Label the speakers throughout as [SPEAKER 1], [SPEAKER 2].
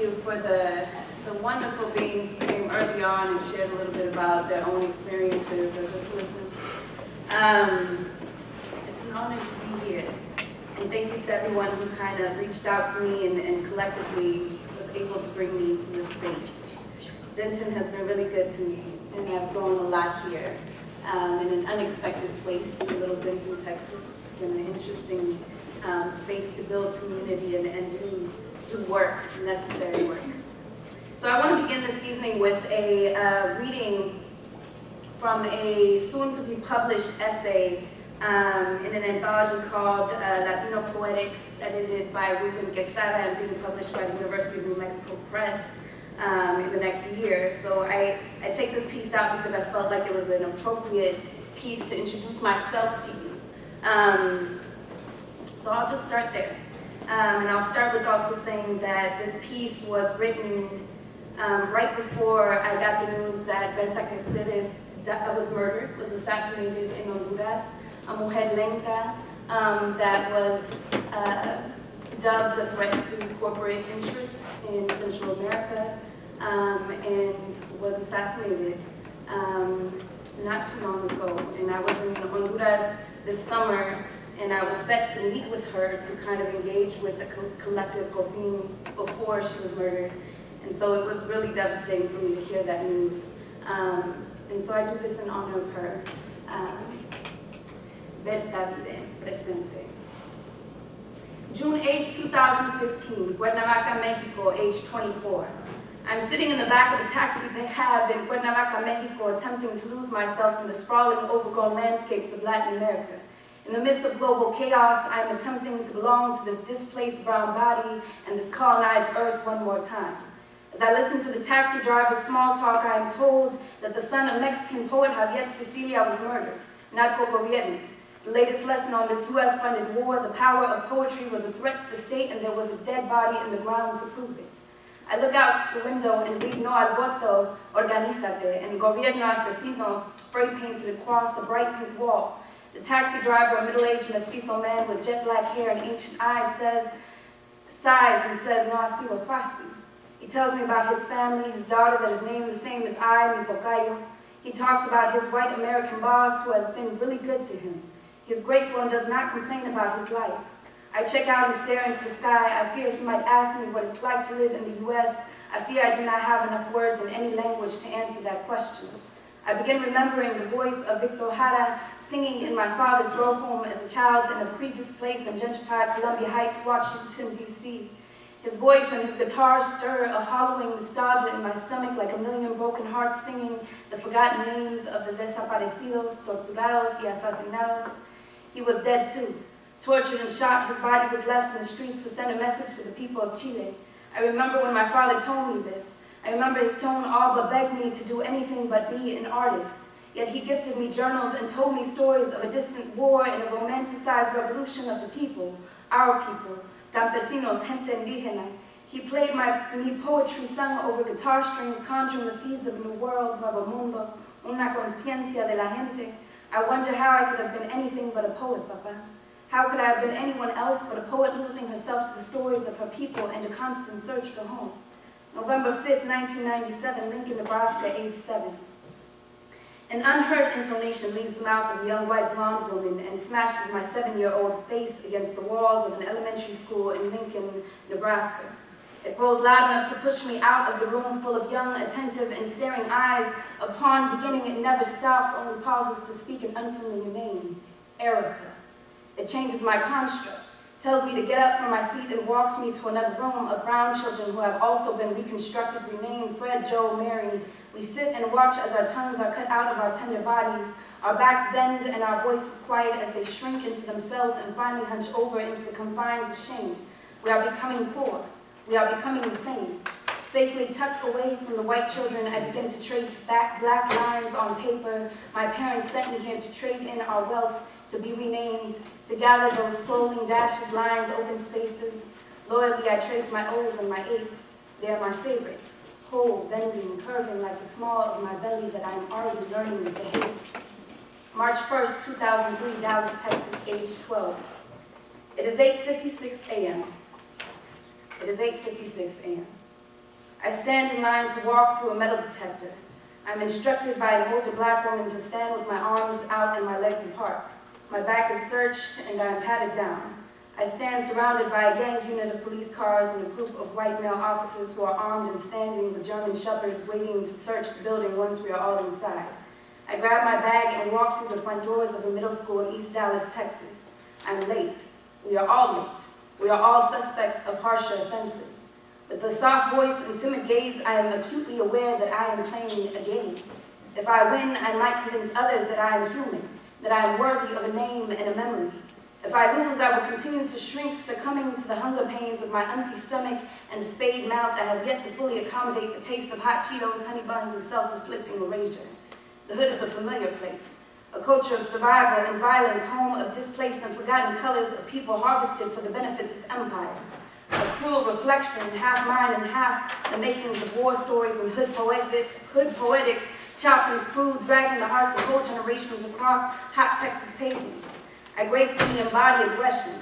[SPEAKER 1] you for the wonderful beings who came early on and shared a little bit about their own experiences or just listened. It's an honor to be here. And thank you to everyone who kind of reached out to me and collectively was able to bring me into this space. Denton has been really good to me, and I've grown a lot here in an unexpected place in Little Denton, Texas. It's been an interesting space to build community and do work, necessary work. So I want to begin this evening with a reading from a soon-to-be published essay in an anthology called Latino Poetics, edited by Ruben Quesada and being published by the University of New Mexico Press in the next year. So I take this piece out because I felt like it was an appropriate piece to introduce myself to you. So I'll just start there. And I'll start with also saying that this piece was written right before I got the news that Berta Cáceres was murdered, was assassinated in Honduras, a mujer lenta that was dubbed a threat to corporate interests in Central America and was assassinated not too long ago. And I was in Honduras this summer, and I was set to meet with her to kind of engage with the collective Copin before she was murdered. And so it was really devastating for me to hear that news. And so I do this in honor of her. Berta vive, presente. June 8, 2015, Cuernavaca, Mexico, age 24. I'm sitting in the back of a taxi cab in Cuernavaca, Mexico, attempting to lose myself in the sprawling, overgrown landscapes of Latin America. In the midst of global chaos, I am attempting to belong to this displaced brown body and this colonized earth one more time. As I listen to the taxi driver's small talk, I am told that the son of Mexican poet Javier Cecilia was murdered. Narco gobierno. The latest lesson on this US-funded war, the power of poetry was a threat to the state, and there was a dead body in the ground to prove it. I look out the window and read No al voto, organízate, and Gobierno asesino spray painted across a bright pink wall. The taxi driver, a middle-aged mestizo man with jet black hair and ancient eyes, sighs and says, no ha sido fácil. He tells me about his family, his daughter that is named the same as I, mi tocayo. He talks about his white American boss who has been really good to him. He is grateful and does not complain about his life. I check out and stare into the sky. I fear he might ask me what it's like to live in the US. I fear I do not have enough words in any language to answer that question. I begin remembering the voice of Victor Jara singing in my father's row home as a child in a pre-displaced and gentrified Columbia Heights, Washington, D.C. His voice and his guitar stir a hollowing nostalgia in my stomach like a million broken hearts singing the forgotten names of the desaparecidos, torturados, y asesinados. He was dead too. Tortured and shot, his body was left in the streets to send a message to the people of Chile. I remember when my father told me this. I remember his tone all but begged me to do anything but be an artist. Yet he gifted me journals and told me stories of a distant war and a romanticized revolution of the people, our people, campesinos, gente indígena. He played me poetry sung over guitar strings, conjuring the seeds of a new world, nuevo mundo, una conciencia de la gente. I wonder how I could have been anything but a poet, Papa. How could I have been anyone else but a poet losing herself to the stories of her people and a constant search for home? November 5th, 1997, Lincoln, Nebraska, age 7. An unheard intonation leaves the mouth of a young white blonde woman and smashes my 7-year-old face against the walls of an elementary school in Lincoln, Nebraska. It grows loud enough to push me out of the room full of young, attentive, and staring eyes. Upon beginning, it never stops, only pauses to speak an unfamiliar name, Erica. It changes my construct, tells me to get up from my seat and walks me to another room of brown children who have also been reconstructed, renamed Fred, Joe, Mary. We sit and watch as our tongues are cut out of our tender bodies, our backs bend and our voices quiet as they shrink into themselves and finally hunch over into the confines of shame. We are becoming poor. We are becoming the same. Safely tucked away from the white children, I begin to trace black lines on paper. My parents sent me here to trade in our wealth, to be renamed, to gather those scrolling dashes, lines, open spaces. Loyally, I trace my O's and my 8s. They are my favorites. Whole, bending, curving like the small of my belly that I am already learning to hate. March 1st, 2003, Dallas, Texas, age 12. It is 8:56 a.m. It is 8:56 a.m. I stand in line to walk through a metal detector. I'm instructed by an older black woman to stand with my arms out and my legs apart. My back is searched and I am patted down. I stand surrounded by a gang unit of police cars and a group of white male officers who are armed and standing with German shepherds waiting to search the building once we are all inside. I grab my bag and walk through the front doors of a middle school in East Dallas, Texas. I'm late. We are all late. We are all suspects of harsher offenses. With the soft voice and timid gaze, I am acutely aware that I am playing a game. If I win, I might convince others that I am human, that I am worthy of a name and a memory. If I lose, I will continue to shrink, succumbing to the hunger pains of my empty stomach and spayed mouth that has yet to fully accommodate the taste of hot Cheetos, honey buns, and self-inflicting erasure. The hood is a familiar place, a culture of survival and violence, home of displaced and forgotten colors of people harvested for the benefits of empire. A cruel reflection, half mine and half the makings of war stories and hood poetics, chopped and screwed, dragging the hearts of whole generations across hot Texas pavements. I gracefully embody aggression,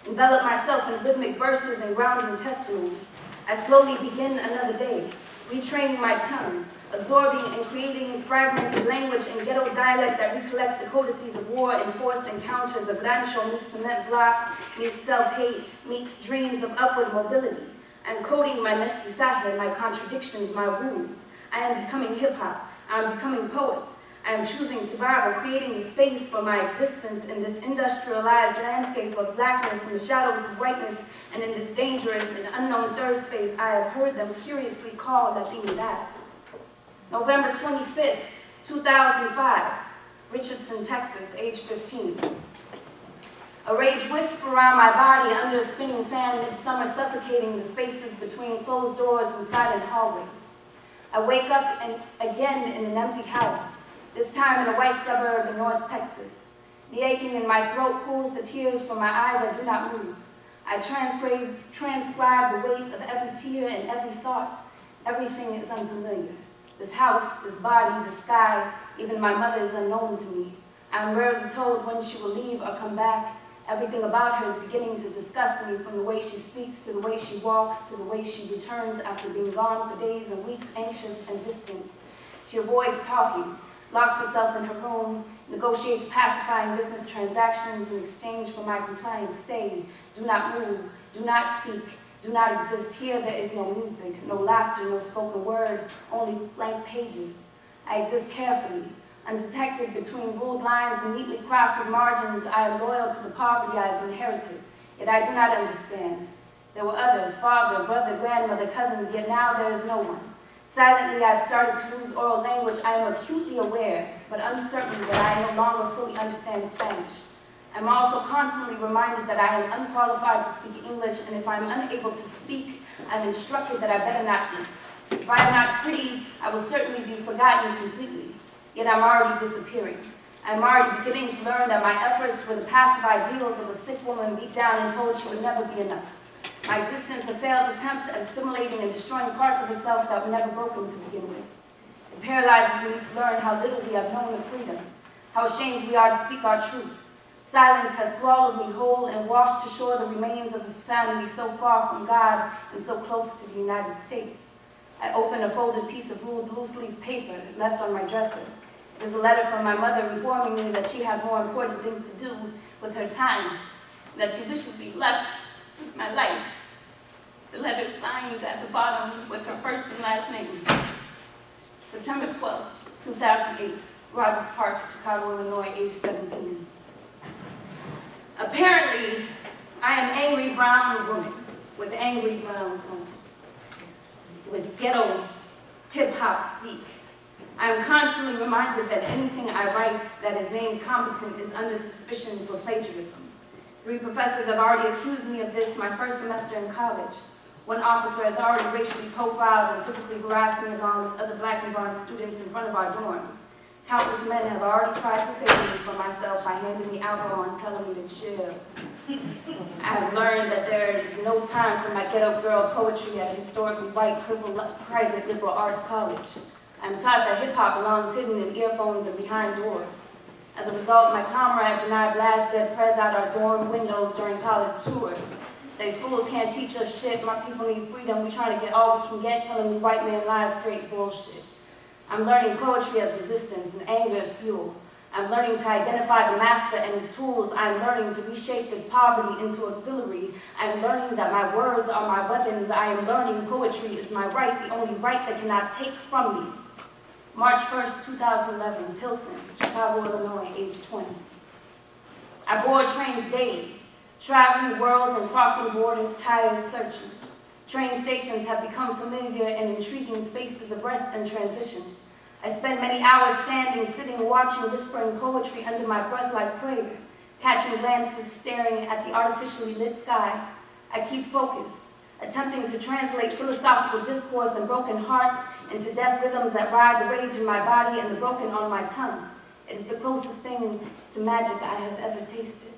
[SPEAKER 1] envelop myself in rhythmic verses and grounding testimony. I slowly begin another day, retraining my tongue, absorbing and creating fragmented language and ghetto dialect that recollects the codices of war and forced encounters of landshore meets cement blocks, meets self-hate, meets dreams of upward mobility. I'm coding my mestizaje, my contradictions, my wounds. I am becoming hip-hop. I am becoming poet. I am choosing survival, creating the space for my existence in this industrialized landscape of blackness in the shadows of whiteness, and in this dangerous and unknown third space I have heard them curiously call Latinidad. November 25th, 2005, Richardson, Texas, age 15. A rage wisps around my body under a spinning fan midsummer, suffocating the spaces between closed doors and silent hallways. I wake up again in an empty house, this time in a white suburb in North Texas. The aching in my throat pulls the tears from my eyes. I do not move. I transcribe the weight of every tear and every thought. Everything is unfamiliar. This house, this body, the sky, even my mother is unknown to me. I am rarely told when she will leave or come back. Everything about her is beginning to disgust me, from the way she speaks, to the way she walks, to the way she returns after being gone for days and weeks, anxious and distant. She avoids talking, locks herself in her room, negotiates pacifying business transactions in exchange for my compliant stay. Do not move, do not speak, do not exist. Here there is no music, no laughter, no spoken word, only blank pages. I exist carefully, undetected between ruled lines and neatly crafted margins. I am loyal to the poverty I have inherited, yet I do not understand. There were others, father, brother, grandmother, cousins, yet now there is no one. Silently, I have started to lose oral language. I am acutely aware, but uncertain, that I no longer fully understand Spanish. I'm also constantly reminded that I am unqualified to speak English, and if I'm unable to speak, I'm instructed that I better not eat. If I am not pretty, I will certainly be forgotten completely. Yet I'm already disappearing. I'm already beginning to learn that my efforts were the passive ideals of a sick woman beat down and told she would never be enough. My existence a failed attempt at assimilating and destroying parts of herself that were never broken to begin with. It paralyzes me to learn how little we have known of freedom, how ashamed we are to speak our truth. Silence has swallowed me whole and washed to shore the remains of a family so far from God and so close to the United States. I open a folded piece of ruled loose-leaf paper left on my dresser. It is a letter from my mother informing me that she has more important things to do with her time, that she wishes me luck with my life. The letter is signed at the bottom with her first and last name. September 12th, 2008, Rogers Park, Chicago, Illinois, age 17. Apparently, I am angry brown woman with angry brown homes, with ghetto hip-hop speak. I am constantly reminded that anything I write that is named competent is under suspicion for plagiarism. 3 professors have already accused me of this my first semester in college. One officer has already racially profiled and physically harassed me along with other black and brown students in front of our dorms. Countless men have already tried to save me from myself by handing me alcohol and telling me to chill. I have learned that there is no time for my ghetto girl poetry at a historically white, private liberal arts college. I am taught that hip-hop belongs hidden in earphones and behind doors. As a result, my comrades and I blast dead prez out our dorm windows during college tours. They schools can't teach us shit. My people need freedom. We're trying to get all we can get, telling me white man lies, straight bullshit. I'm learning poetry as resistance and anger as fuel. I'm learning to identify the master and his tools. I'm learning to reshape this poverty into auxiliary. I'm learning that my words are my weapons. I am learning poetry is my right, the only right that cannot take from me. March 1st, 2011, Pilsen, Chicago, Illinois, age 20. I board trains daily, traveling worlds and crossing borders, tired of searching. Train stations have become familiar and intriguing spaces of rest and transition. I spend many hours standing, sitting, watching, whispering poetry under my breath like prayer, catching glances, staring at the artificially lit sky. I keep focused, attempting to translate philosophical discourse and broken hearts into deaf rhythms that ride the rage in my body and the broken on my tongue. It is the closest thing to magic I have ever tasted.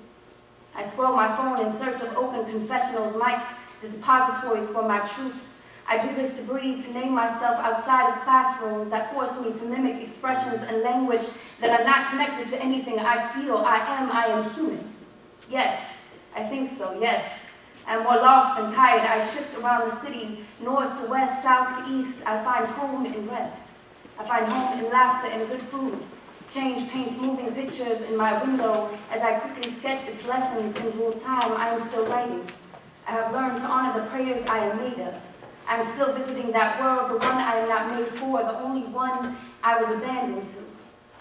[SPEAKER 1] I scroll my phone in search of open confessionals, mics, depositories for my truths. I do this to breathe, to name myself outside of classrooms that force me to mimic expressions and language that are not connected to anything I feel. I am human. Yes, I think so, yes. I'm more lost than tired. I shift around the city, north to west, south to east. I find home in rest. I find home in laughter and good food. Change paints moving pictures in my window as I quickly sketch its lessons in real time. I am still writing. I have learned to honor the prayers I am made of. I am still visiting that world, the one I am not made for, the only one I was abandoned to.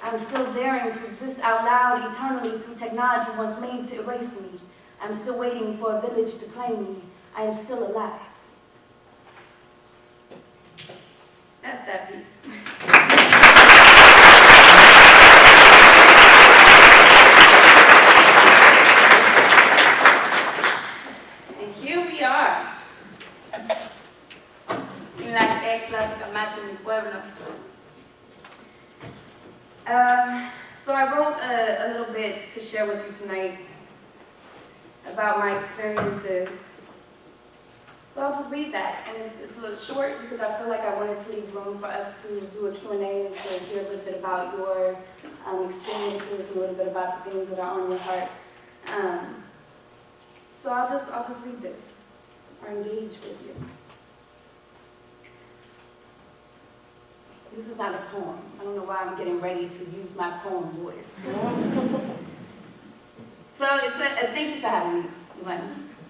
[SPEAKER 1] I am still daring to exist out loud eternally through technology once made to erase me. I am still waiting for a village to claim me. I am still alive. That's that piece. And here we are. En la clásica mate mi pueblo. So I wrote a little bit to share with you tonight about my experiences. So I'll just read that, and it's a little short because I feel like I wanted to leave room for us to do a Q&A and to hear a little bit about your experiences and a little bit about the things that are on your heart. So I'll just read this or engage with you. This is not a poem. I don't know why I'm getting ready to use my poem voice. So it's a thank you for having me.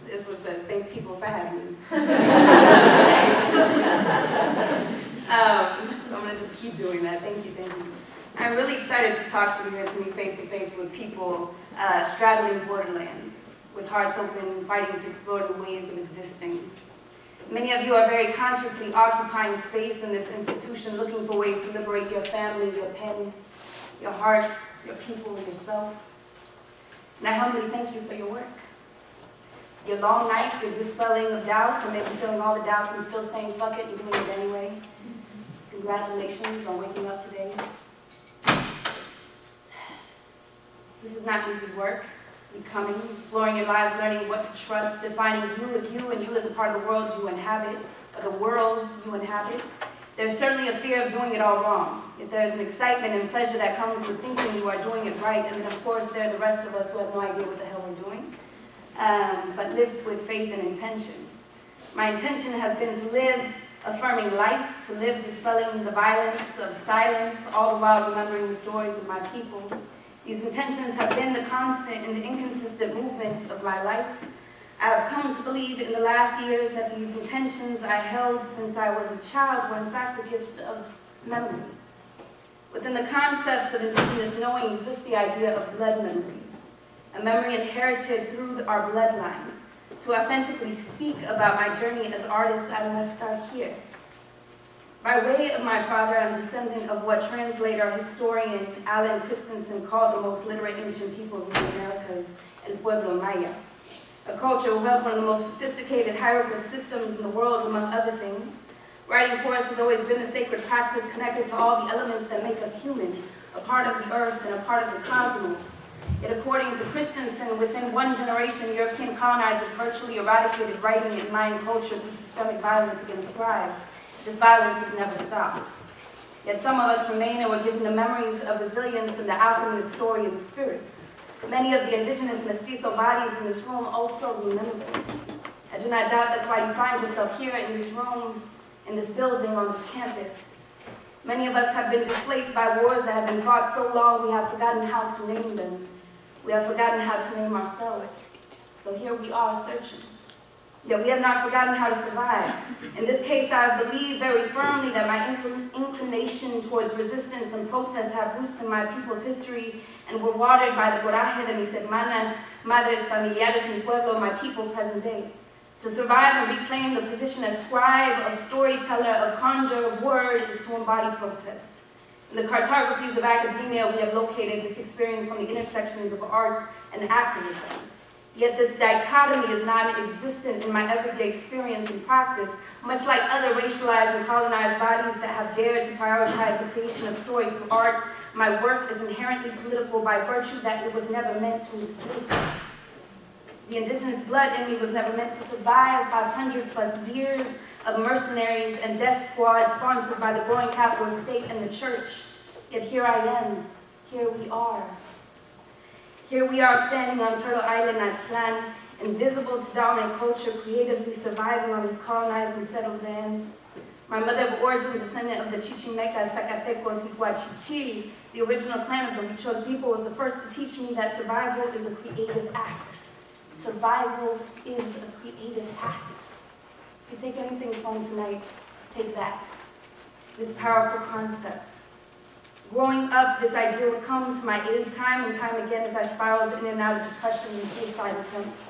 [SPEAKER 1] This is what it says. Thank people for having me. So I'm going to just keep doing that. Thank you, thank you. I'm really excited to talk to you and to meet face to face with people straddling borderlands, with hearts open, fighting to explore the ways of existing. Many of you are very consciously occupying space in this institution, looking for ways to liberate your family, your pen, your heart, your people, yourself. And I humbly thank you for your work. Your long nights, your dispelling of doubts, and maybe feeling all the doubts and still saying, fuck it, and doing it anyway. Congratulations on waking up today. This is not easy work. Becoming, exploring your lives, learning what to trust, defining you as you and you as a part of the world you inhabit, or the worlds you inhabit. There's certainly a fear of doing it all wrong. If there's an excitement and pleasure that comes with thinking you are doing it right, and then of course there are the rest of us who have no idea what the hell we're doing, but lived with faith and intention. My intention has been to live affirming life, to live dispelling the violence of silence, all the while remembering the stories of my people. These intentions have been the constant and the inconsistent movements of my life. I have come to believe in the last years that these intentions I held since I was a child were in fact a gift of memory. Within the concepts of indigenous knowing exists the idea of blood memories, a memory inherited through our bloodline. To authentically speak about my journey as artist, I must start here. By way of my father, I'm descendant of what translator, historian Alan Christensen called the most literate ancient peoples of the Americas, El Pueblo Maya, a culture who held one of the most sophisticated hierarchical systems in the world, among other things. Writing for us has always been a sacred practice connected to all the elements that make us human, a part of the earth and a part of the cosmos. Yet according to Christensen, within one generation, European colonizers virtually eradicated writing and Mayan culture through systemic violence against scribes. This violence has never stopped. Yet some of us remain and were given the memories of resilience and the alchemy of story and spirit. Many of the indigenous mestizo bodies in this room also remember. I do not doubt that's why you find yourself here in this room, in this building, on this campus. Many of us have been displaced by wars that have been fought so long we have forgotten how to name them. We have forgotten how to name ourselves. So here we are searching. Yet we have not forgotten how to survive. In this case, I believe very firmly that my inclination towards resistance and protest have roots in my people's history and were watered by the coraje de mis hermanas, madres, familiares, mi pueblo, my people present day. To survive and reclaim the position as scribe, of storyteller, of conjurer, of word is to embody protest. In the cartographies of academia, we have located this experience on the intersections of art and activism. Yet this dichotomy is not existent in my everyday experience and practice, much like other racialized and colonized bodies that have dared to prioritize the creation of story through art. My work is inherently political by virtue that it was never meant to exist. The indigenous blood in me was never meant to survive 500 plus years of mercenaries and death squads sponsored by the growing capitalist state and the church. Yet here I am, here we are. Here we are standing on Turtle Island, Aztlán, invisible to dominant culture, creatively surviving on this colonized and settled land. My mother of origin, descendant of the Chichimecas, Zacatecos, y Huachichiri, the original clan of the Huichol people, was the first to teach me that survival is a creative act. Survival is a creative act. If you take anything from tonight, take that. This powerful concept. Growing up, this idea would come to my aid time and time again as I spiraled in and out of depression and suicide attempts.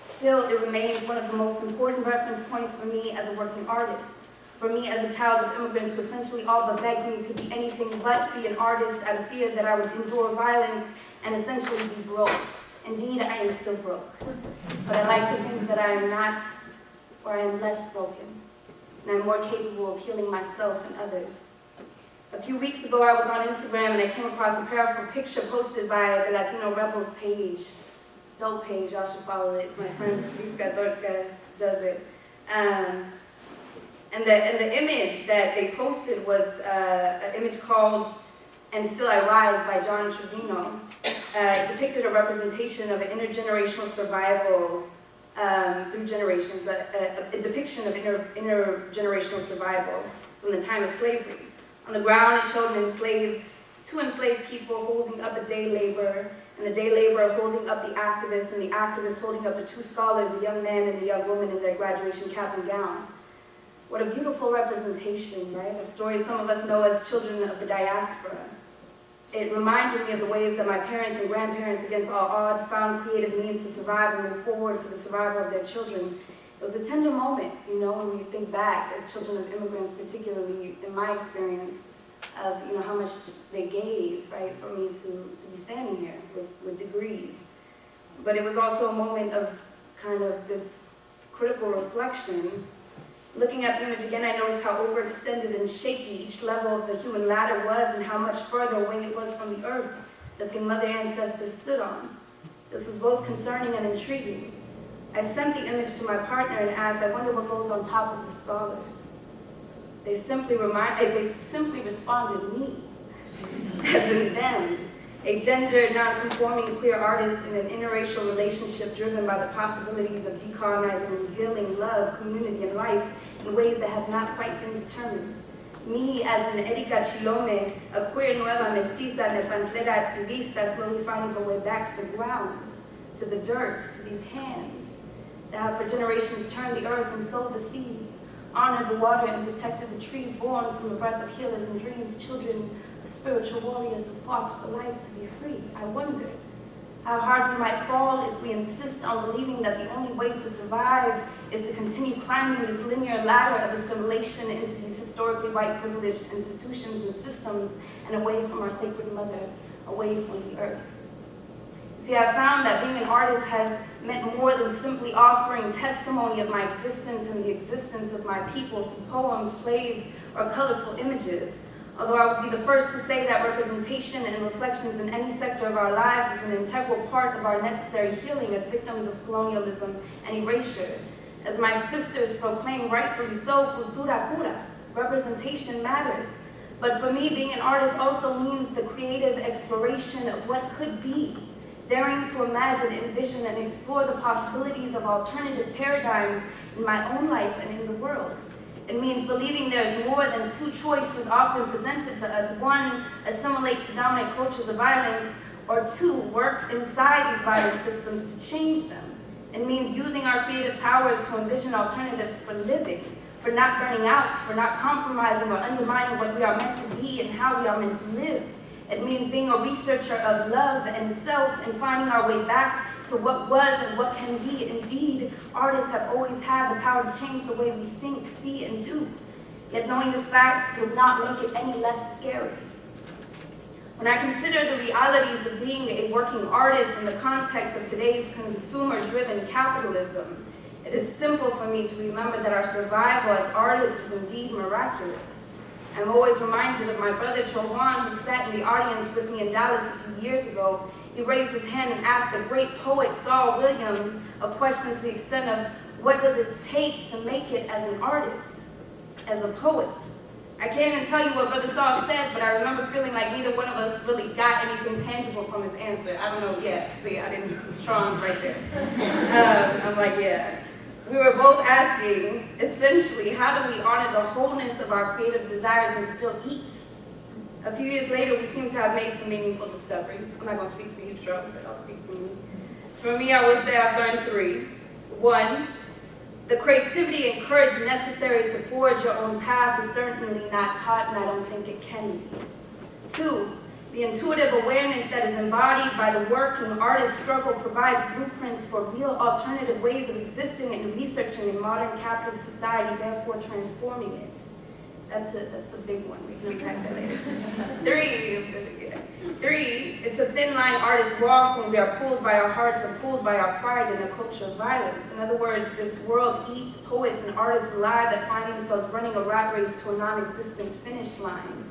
[SPEAKER 1] Still, it remains one of the most important reference points for me as a working artist. For me as a child of immigrants who essentially all but begged me to be anything but be an artist out of fear that I would endure violence and essentially be broke. Indeed, I am still broke. But I like to think that I am not, or I am less broken, and I'm more capable of healing myself and others. A few weeks ago, I was on Instagram and I came across a powerful picture posted by the Latino Rebels page. Dope page, y'all should follow it. My friend Lisa Dorca does it. And the image that they posted was an image called "And Still I Rise" by John Trevino. It depicted a representation of an intergenerational survival through generations, a depiction of intergenerational survival from the time of slavery. On the ground, it showed two enslaved people holding up a day laborer, and the day laborer holding up the activist, and the activist holding up the two scholars, a young man and a young woman in their graduation cap and gown. What a beautiful representation, right? A story some of us know as children of the diaspora. It reminded me of the ways that my parents and grandparents, against all odds, found creative means to survive and move forward for the survival of their children. It was a tender moment, when we think back as children of immigrants, particularly in my experience, of how much they gave, right, for me to be standing here with degrees. But it was also a moment of kind of this critical reflection. Looking at the image again, I noticed how overextended and shaky each level of the human ladder was and how much further away it was from the earth that the mother ancestors stood on. This was both concerning and intriguing. I sent the image to my partner and asked, I wonder what goes on top of the scholars. They simply responded, me, as in them, a gendered, non-conforming queer artist in an interracial relationship driven by the possibilities of decolonizing and revealing love, community, and life in ways that have not quite been determined. Me, as an Erika Chilome, a queer nueva mestiza nepantera activista, slowly finding her way back to the ground, to the dirt, to these hands that have for generations turned the earth and sowed the seeds, honored the water and protected the trees born from the breath of healers and dreams, children of spiritual warriors who fought for life to be free. I wondered how hard we might fall if we insist on believing that the only way to survive is to continue climbing this linear ladder of assimilation into these historically white privileged institutions and systems and away from our sacred mother, away from the earth. See, I found that being an artist has meant more than simply offering testimony of my existence and the existence of my people through poems, plays, or colorful images. Although I would be the first to say that representation and reflections in any sector of our lives is an integral part of our necessary healing as victims of colonialism and erasure. As my sisters proclaim rightfully so, cultura pura, representation matters. But for me, being an artist also means the creative exploration of what could be. daring to imagine, envision, and explore the possibilities of alternative paradigms in my own life and in the world. It means believing there's more than two choices often presented to us. One, assimilate to dominant cultures of violence, or two, work inside these violent systems to change them. It means using our creative powers to envision alternatives for living, for not burning out, for not compromising or undermining what we are meant to be and how we are meant to live. It means being a researcher of love and self and finding our way back to what was and what can be. Indeed, artists have always had the power to change the way we think, see, and do. Yet knowing this fact does not make it any less scary. When I consider the realities of being a working artist in the context of today's consumer-driven capitalism, it is simple for me to remember that our survival as artists is indeed miraculous. I'm always reminded of my brother Chowan, who sat in the audience with me in Dallas a few years ago. He raised his hand and asked the great poet Saul Williams a question to the extent of, what does it take to make it as an artist, as a poet? I can't even tell you what Brother Saul said, but I remember feeling like neither one of us really got anything tangible from his answer. I don't know, see, I didn't do the Strong's right there. I'm like, yeah. We were both asking, essentially, how do we honor the wholeness of our creative desires and still eat? A few years later, we seem to have made some meaningful discoveries. I'm not going to speak for you, Strong, but I'll speak for me. For me, I would say I've learned three. One, the creativity and courage necessary to forge your own path is certainly not taught, and I don't think it can be. Two, the intuitive awareness that is embodied by the working artist's struggle provides blueprints for real alternative ways of existing and researching in modern capitalist society, therefore transforming it. That's a big one. We can unpack that later. Three, it's a thin line artists walk when we are pulled by our hearts and pulled by our pride in a culture of violence. In other words, this world eats poets and artists alive that find themselves running a rat race to a non-existent finish line.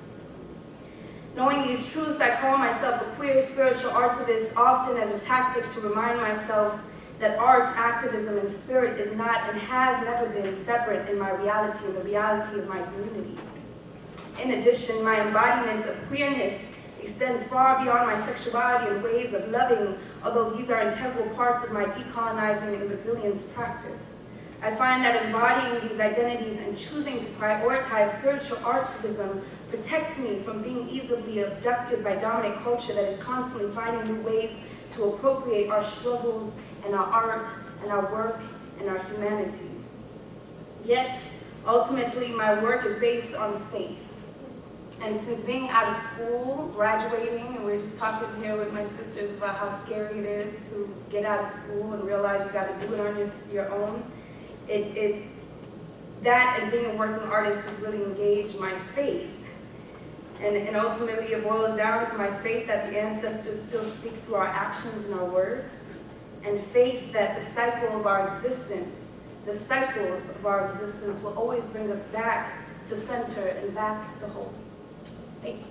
[SPEAKER 1] Knowing these truths, I call myself a queer spiritual artivist, often as a tactic to remind myself that art, activism, and spirit is not and has never been separate in my reality and the reality of my communities. In addition, my embodiment of queerness extends far beyond my sexuality and ways of loving, although these are integral parts of my decolonizing and resilience practice. I find that embodying these identities and choosing to prioritize spiritual artivism protects me from being easily abducted by dominant culture that is constantly finding new ways to appropriate our struggles and our art and our work and our humanity. Yet, ultimately, my work is based on faith. And since being out of school, graduating, and we were just talking here with my sisters about how scary it is to get out of school and realize you got to do it on your own, that and being a working artist has really engaged my faith. And ultimately it boils down to my faith that the ancestors still speak through our actions and our words, and faith that the cycles of our existence will always bring us back to center and back to hope. Thank you.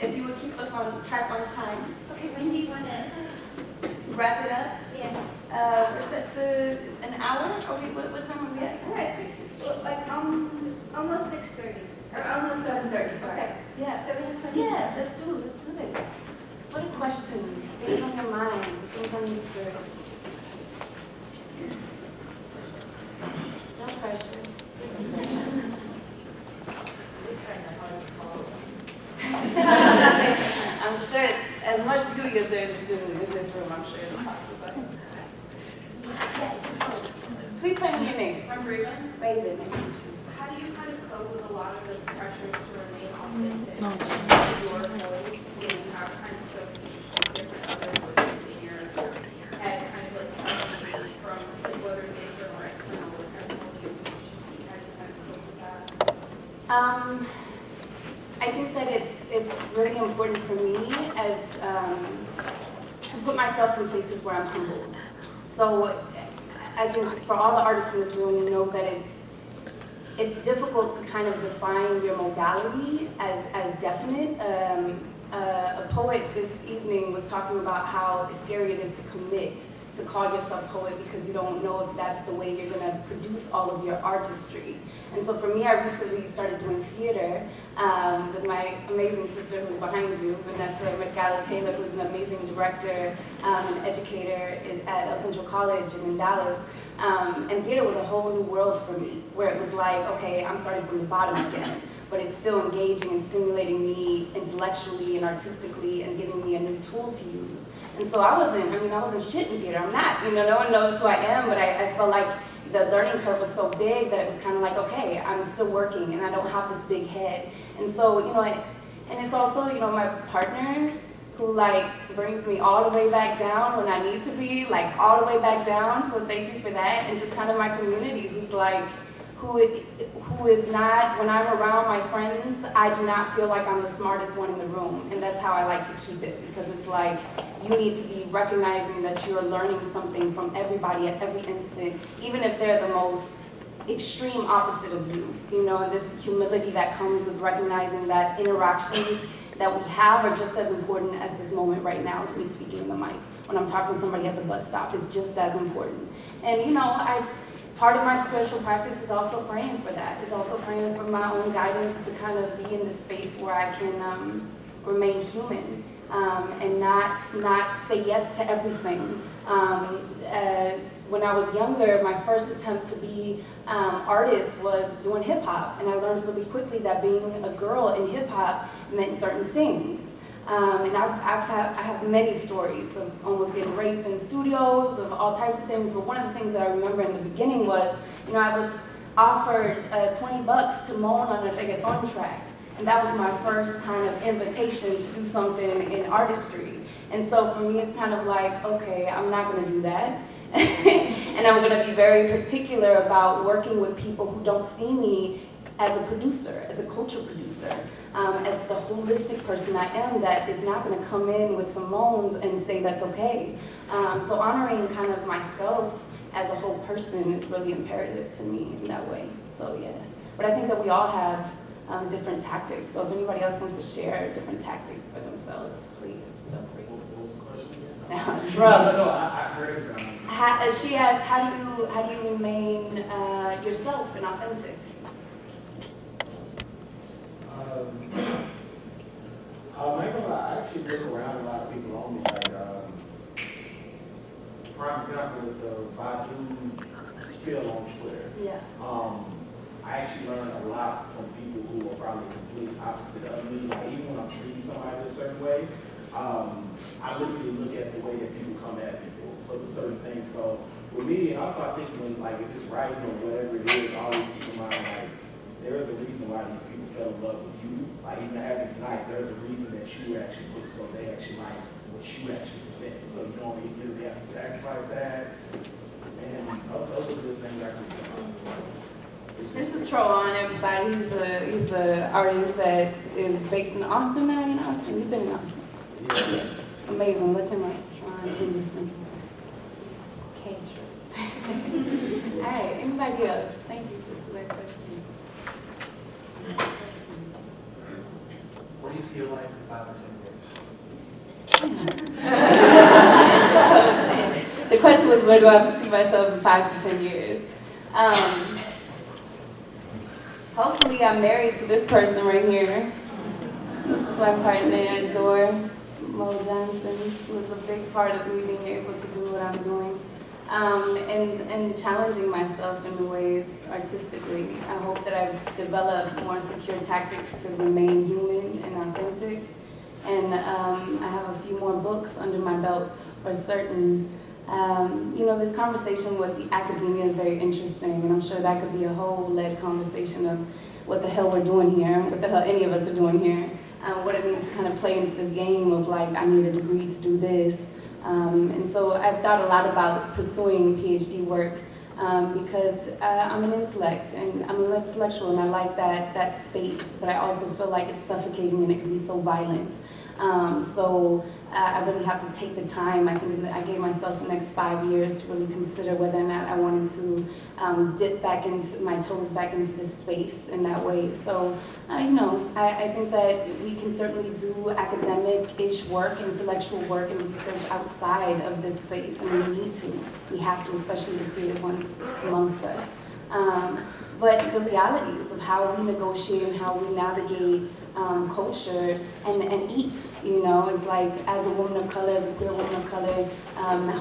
[SPEAKER 1] If you would keep us on track on time.
[SPEAKER 2] Okay, when do you want to
[SPEAKER 1] wrap it up?
[SPEAKER 2] Yeah.
[SPEAKER 1] We're set to an hour? What time are we at?
[SPEAKER 2] We're at 6, like almost 6:30, or almost 7:30.
[SPEAKER 1] Okay. Yeah.
[SPEAKER 2] 7:20.
[SPEAKER 1] Yeah. Let's do this. What a question. Things on your mind. Things on your spirit. No pressure. I'm sure as much beauty as there is in this room, I'm sure it's possible. Please tell me your name.
[SPEAKER 3] I'm Raven.
[SPEAKER 1] Raven, nice to meet you.
[SPEAKER 3] How do you kind of cope with a lot of the pressures to remain authentic in your voice when you have kind of so many different other voices in your head, kind of like coming from like, whether it's internal or external, with everyone you should be, how do you kind of cope with that?
[SPEAKER 1] I think that it's really important for me as to put myself in places where I'm humbled. So I think for all the artists in this room, you know that it's difficult to kind of define your modality as definite. A poet this evening was talking about how scary it is to commit, to call yourself poet because you don't know if that's the way you're going to produce all of your artistry. And so for me, I recently started doing theater with my amazing sister who's behind you, Vanessa McGalla-Taylor, who's an amazing director and educator at El Central College and in Dallas. And theater was a whole new world for me, where it was like, okay, I'm starting from the bottom again, but it's still engaging and stimulating me intellectually and artistically and giving me a new tool to use. And so I wasn't shit in theater. I'm not, no one knows who I am, but I felt like the learning curve was so big that it was kind of like, okay, I'm still working and I don't have this big head. And so, and it's also, my partner who brings me all the way back down when I need to be, all the way back down. So thank you for that. And just kind of my community who's who is not, when I'm around my friends, I do not feel like I'm the smartest one in the room. And that's how I like to keep it, because it's you need to be recognizing that you're learning something from everybody at every instant, even if they're the most extreme opposite of you. And this humility that comes with recognizing that interactions that we have are just as important as this moment right now as me speaking in the mic. When I'm talking to somebody at the bus stop, it's just as important. And part of my spiritual practice is also praying for that. It's also praying for my own guidance to kind of be in the space where I can remain human and not say yes to everything. When I was younger, my first attempt to be artist was doing hip hop, and I learned really quickly that being a girl in hip hop meant certain things. And I have many stories of almost getting raped in studios, of all types of things, but one of the things that I remember in the beginning was, I was offered $20 to moan on a reggaeton track, and that was my first kind of invitation to do something in artistry. And so for me, it's kind of like, okay, I'm not gonna do that. And I'm gonna be very particular about working with people who don't see me as a producer, as a culture producer, as the holistic person I am that is not going to come in with some moans and say that's okay. So honoring kind of myself as a whole person is really imperative to me in that way. So yeah, but I think that we all have different tactics. So if anybody else wants to share a different tactic for themselves, please feel free.
[SPEAKER 4] What was the question again?
[SPEAKER 1] No,
[SPEAKER 4] I heard it.
[SPEAKER 1] She asked, how do you remain yourself and authentic?
[SPEAKER 4] I actually look around a lot of people on me, prime example with the Badu spill on Twitter.
[SPEAKER 1] Yeah.
[SPEAKER 4] I actually learned a lot from people who are probably complete opposite of me. Even when I'm treating somebody a certain way, I literally look at the way that people come at people for certain things. So with me, and also I think when if it's writing or whatever it is, I always keep in mind there is a reason why these people fell in love with you. Even having tonight, there's a reason that you actually put, so they actually like what you actually present. So you don't really have to sacrifice that. And those are just things I can do.
[SPEAKER 1] This is Trollon, everybody. He's a artist that is based in Austin now. In Austin, you've been in Austin. Yes, amazing. Look him up, Trollon Henderson. Okay, true. All right, anybody else? Thank you, sis, for that question.
[SPEAKER 5] What do you see your life in 5 or 10 years?
[SPEAKER 1] The question was, where do I see myself in 5 to 10 years? Hopefully I'm married to this person right here. This is my partner, adore Mo Johnson, who was a big part of me being able to do what I'm doing. And challenging myself in ways artistically. I hope that I've developed more secure tactics to remain human and authentic. And I have a few more books under my belt for certain. This conversation with the academia is very interesting, and I'm sure that could be a whole led conversation of what the hell we're doing here, what the hell any of us are doing here, what it means to kind of play into this game of I need a degree to do this. And so I've thought a lot about pursuing PhD work because I'm an intellect and I'm an intellectual and I like that space, but I also feel like it's suffocating and it can be so violent. So I really have to take the time. I think that I gave myself the next 5 years to really consider whether or not I wanted to dip back into my toes back into this space in that way. So, I think that we can certainly do academic-ish work, intellectual work, and research outside of this space, and we need to. We have to, especially the creative ones amongst us. But the realities of how we negotiate and how we navigate culture and eat, is like, as a woman of color, as a queer woman of color,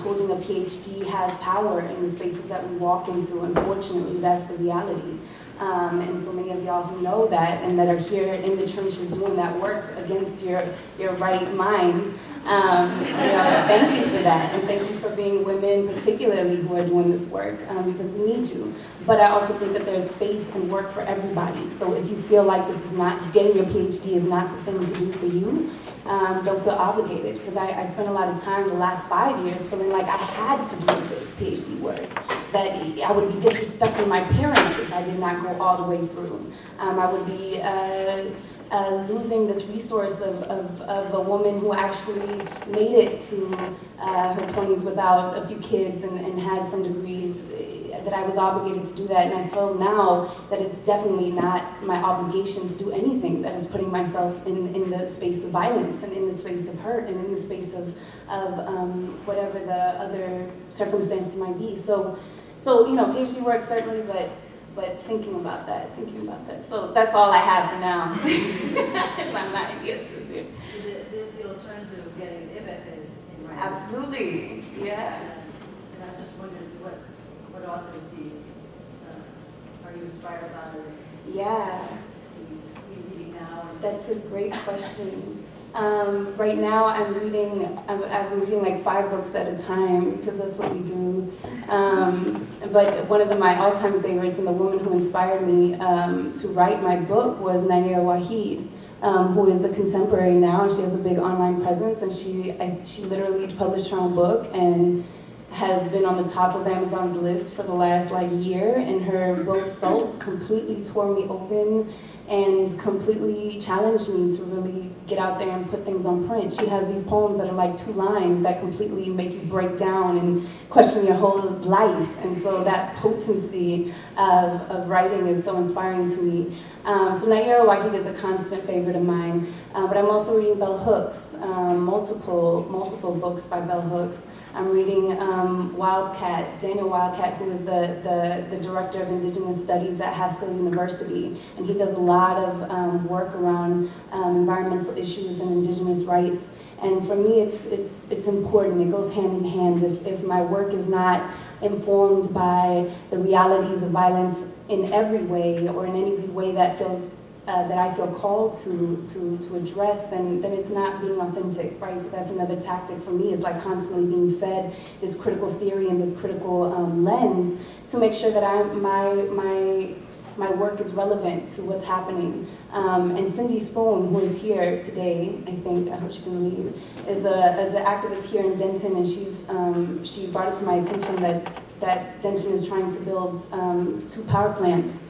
[SPEAKER 1] holding a PhD has power in the spaces that we walk into. Unfortunately, that's the reality. And so many of y'all who know that and that are here in the trenches doing that work against your right minds, thank you for that. And thank you for being women, particularly, who are doing this work, because we need you. But I also think that there's space and work for everybody. So if you feel like this is not, getting your PhD is not the thing to do for you, don't feel obligated. Because I spent a lot of time the last 5 years feeling like I had to do this PhD work, that I would be disrespecting my parents if I did not go all the way through. I would be losing this resource of a woman who actually made it to her 20s without a few kids and had some degrees, that I was obligated to do that. And I feel now that it's definitely not my obligation to do anything that is putting myself in the space of violence and in the space of hurt and in the space of whatever the other circumstances might be. So PhD work certainly, but thinking about that. So that's all I have for now. My mind, yes, is here.
[SPEAKER 5] So there's the alternative of getting an MFA in writing.
[SPEAKER 1] Absolutely, yeah.
[SPEAKER 5] And I'm just wondering what authors are you inspired by?
[SPEAKER 1] Yeah,
[SPEAKER 5] Are you reading now?
[SPEAKER 1] that's a great question. Right now I'm reading like 5 books at a time, because that's what we do. But one of my all-time favorites and the woman who inspired me to write my book was Nayyirah Waheed, who is a contemporary now. She has a big online presence, and she literally published her own book and has been on the top of Amazon's list for the last year. And her book Salt completely tore me open and completely challenged me to really get out there and put things on print. She has these poems that are like 2 lines that completely make you break down and question your whole life. And so that potency of writing is so inspiring to me. So Nayyirah Waheed is a constant favorite of mine. But I'm also reading Bell Hooks, multiple books by Bell Hooks. I'm reading Daniel Wildcat, who is the director of Indigenous Studies at Haskell University, and he does a lot of work around environmental issues and indigenous rights. And for me, it's important. It goes hand in hand. If my work is not informed by the realities of violence in every way or in any way that I feel called to address, then it's not being authentic, right? So that's another tactic for me, is like constantly being fed this critical theory and this critical lens to make sure that my work is relevant to what's happening. And Cindy Spoon, who is here today, I hope she can leave, is an activist here in Denton, and she brought it to my attention that Denton is trying to build 2 power plants.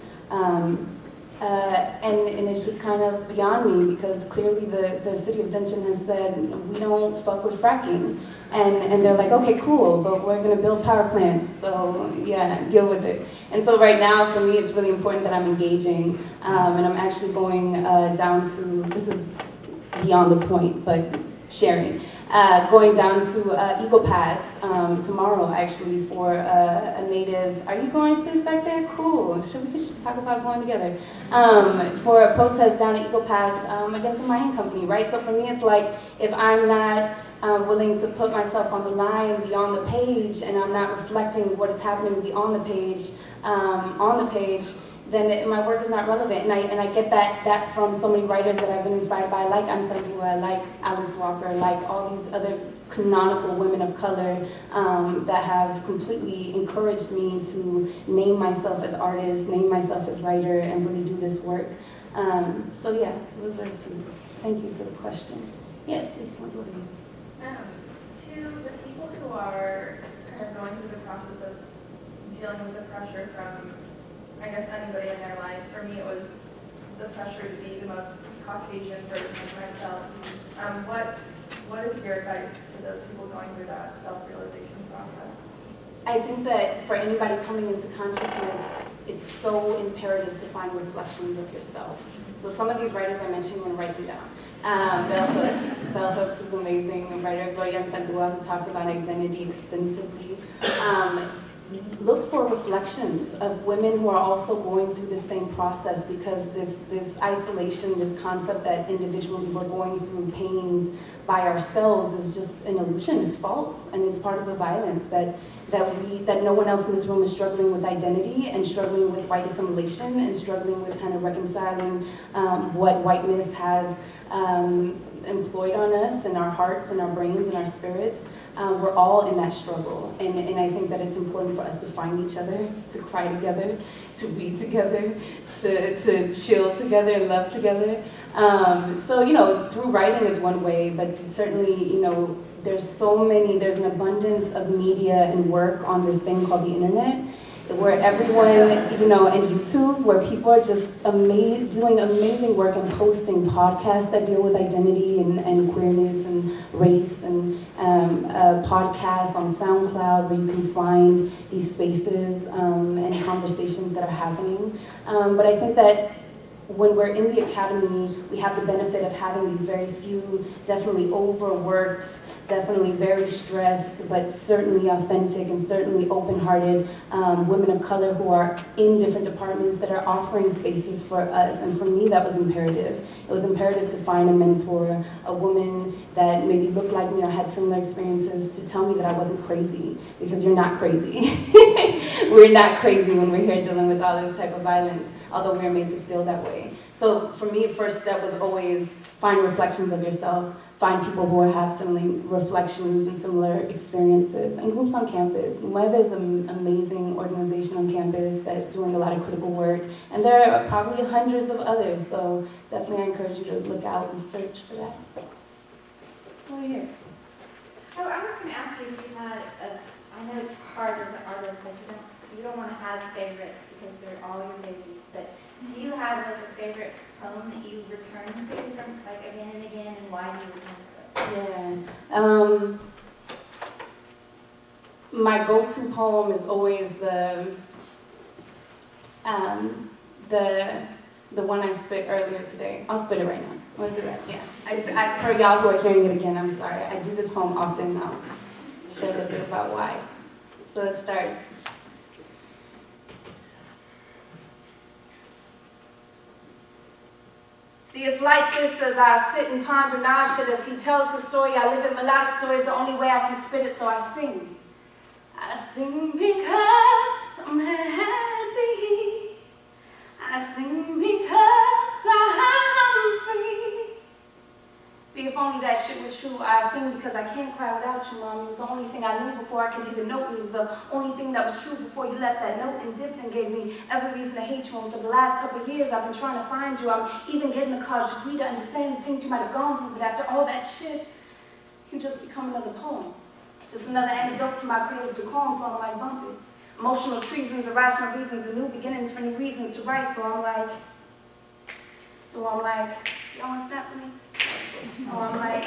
[SPEAKER 1] And it's just kind of beyond me, because clearly the city of Denton has said, we don't fuck with fracking. And they're like, okay, cool, but we're gonna build power plants, so yeah, deal with it. And so right now, for me, it's really important that I'm engaging, and I'm actually going down to, this is beyond the point, but sharing. Going down to Eagle Pass tomorrow, actually, for a native. Are you going, sis, back there? Cool. We should talk about going together. For a protest down at Eagle Pass against a mining company, right? So for me, it's like, if I'm not willing to put myself on the line beyond the page, and I'm not reflecting what is happening beyond the page, on the page, then my work is not relevant. And I get that from so many writers that I've been inspired by, like Antaria, like Alice Walker, like all these other canonical women of color that have completely encouraged me to name myself as artist, name myself as writer, and really do this work. So yeah, so those are a few. Thank you for the question. Yes, it's one of those.
[SPEAKER 3] To the people who are kind of going through the process of dealing with the pressure from, I guess, anybody in their life, for me it was the pressure to be the most Caucasian version of myself. What your advice to those people going through that self-realization process?
[SPEAKER 1] I think that for anybody coming into consciousness, it's so imperative to find reflections of yourself. So some of these writers I mentioned, I'm going to write them down. Bell Hooks is amazing, a writer, Gloria Sandua, who talks about identity extensively. Look for reflections of women who are also going through the same process, because this isolation, this concept that individually we're going through pains by ourselves is just an illusion. It's false, and it's part of the violence that no one else in this room is struggling with identity and struggling with white assimilation and struggling with kind of reconciling what whiteness has employed on us and our hearts and our brains and our spirits. We're all in that struggle, and I think that it's important for us to find each other, to cry together, to read together, to chill together and love together. So, through writing is one way, but certainly, there's an abundance of media and work on this thing called the internet, where everyone, and YouTube, where people are just doing amazing work and posting podcasts that deal with identity and queerness and race, and podcasts on SoundCloud where you can find these spaces and conversations that are happening. But I think that when we're in the academy, we have the benefit of having these very few, definitely overworked, definitely very stressed, but certainly authentic and certainly open-hearted women of color who are in different departments that are offering spaces for us. And for me, that was imperative. It was imperative to find a mentor, a woman that maybe looked like me or had similar experiences, to tell me that I wasn't crazy, because you're not crazy. We're not crazy when we're here dealing with all this type of violence, although we're made to feel that way. So for me, the first step was always find reflections of yourself. Find people who have similar reflections and similar experiences, and groups on campus. Nueva is an amazing organization on campus that is doing a lot of critical work, and there are probably hundreds of others, so definitely I encourage you to look out and search for that. Over here.
[SPEAKER 2] Oh, I was going to ask you if you had, I know it's hard as an artist, but you don't want to have favorites because they're all your babies, but do you have like a favorite poem that you return to from like again and again, and why do you return to it?
[SPEAKER 1] Yeah. My go-to poem is always the one I spit earlier today. I'll spit it right now. I'll do that. Yeah. For y'all who are hearing it again, I'm sorry. I do this poem often now. Share a little bit about why. So it starts. See, it's like this as I sit and ponder Nasha as he tells the story. I live in melodic stories, the only way I can spit it, so I sing. I sing because I'm happy. I sing because I'm free. See, if only that shit were true. I sing because I can't cry without you, Mom. It was the only thing I knew before I could hit a note. It was the only thing that was true before you left that note and dipped and gave me every reason to hate you. And for the last couple of years, I've been trying to find you. I'm even getting a college degree to understand the things you might have gone through. But after all that shit, you just become another poem. Just another antidote to my creative decorum, so I'm like, bump it. Emotional treasons, irrational reasons, and new beginnings for new reasons to write. So I'm like, y'all want to snap with me? Oh, I'm like,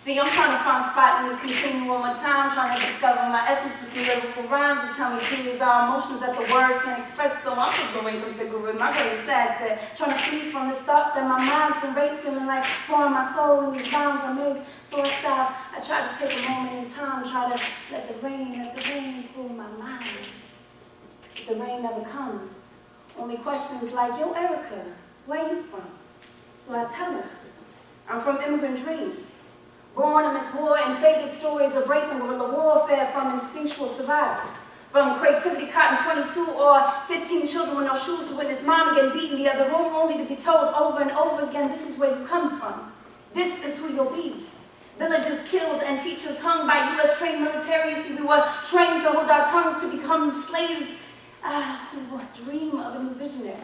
[SPEAKER 1] see, I'm trying to find a spot in the continuum of time, trying to discover my essence with some lyrical rhymes that tell me things are emotions that the words can express. So I'm figuring, my very sad set, trying to flee from this thought that my mind's been raped, feeling like pouring my soul in these rhymes I make. So I stop, I try to take a moment in time, try to let the rain cool my mind. The rain never comes. Only questions like, yo, Erica, where you from? So I tell her, I'm from immigrant dreams. Born amidst war and faded stories of rape and guerrilla warfare from instinctual survival. From creativity caught in 22 or 15 children with no shoes to witness mom getting beaten in the other room, only to be told over and over again, this is where you come from. This is who you'll be. Villagers killed and teachers hung by U.S. trained military. See, we were trained to hold our tongues to become slaves. We dream of a new visionary.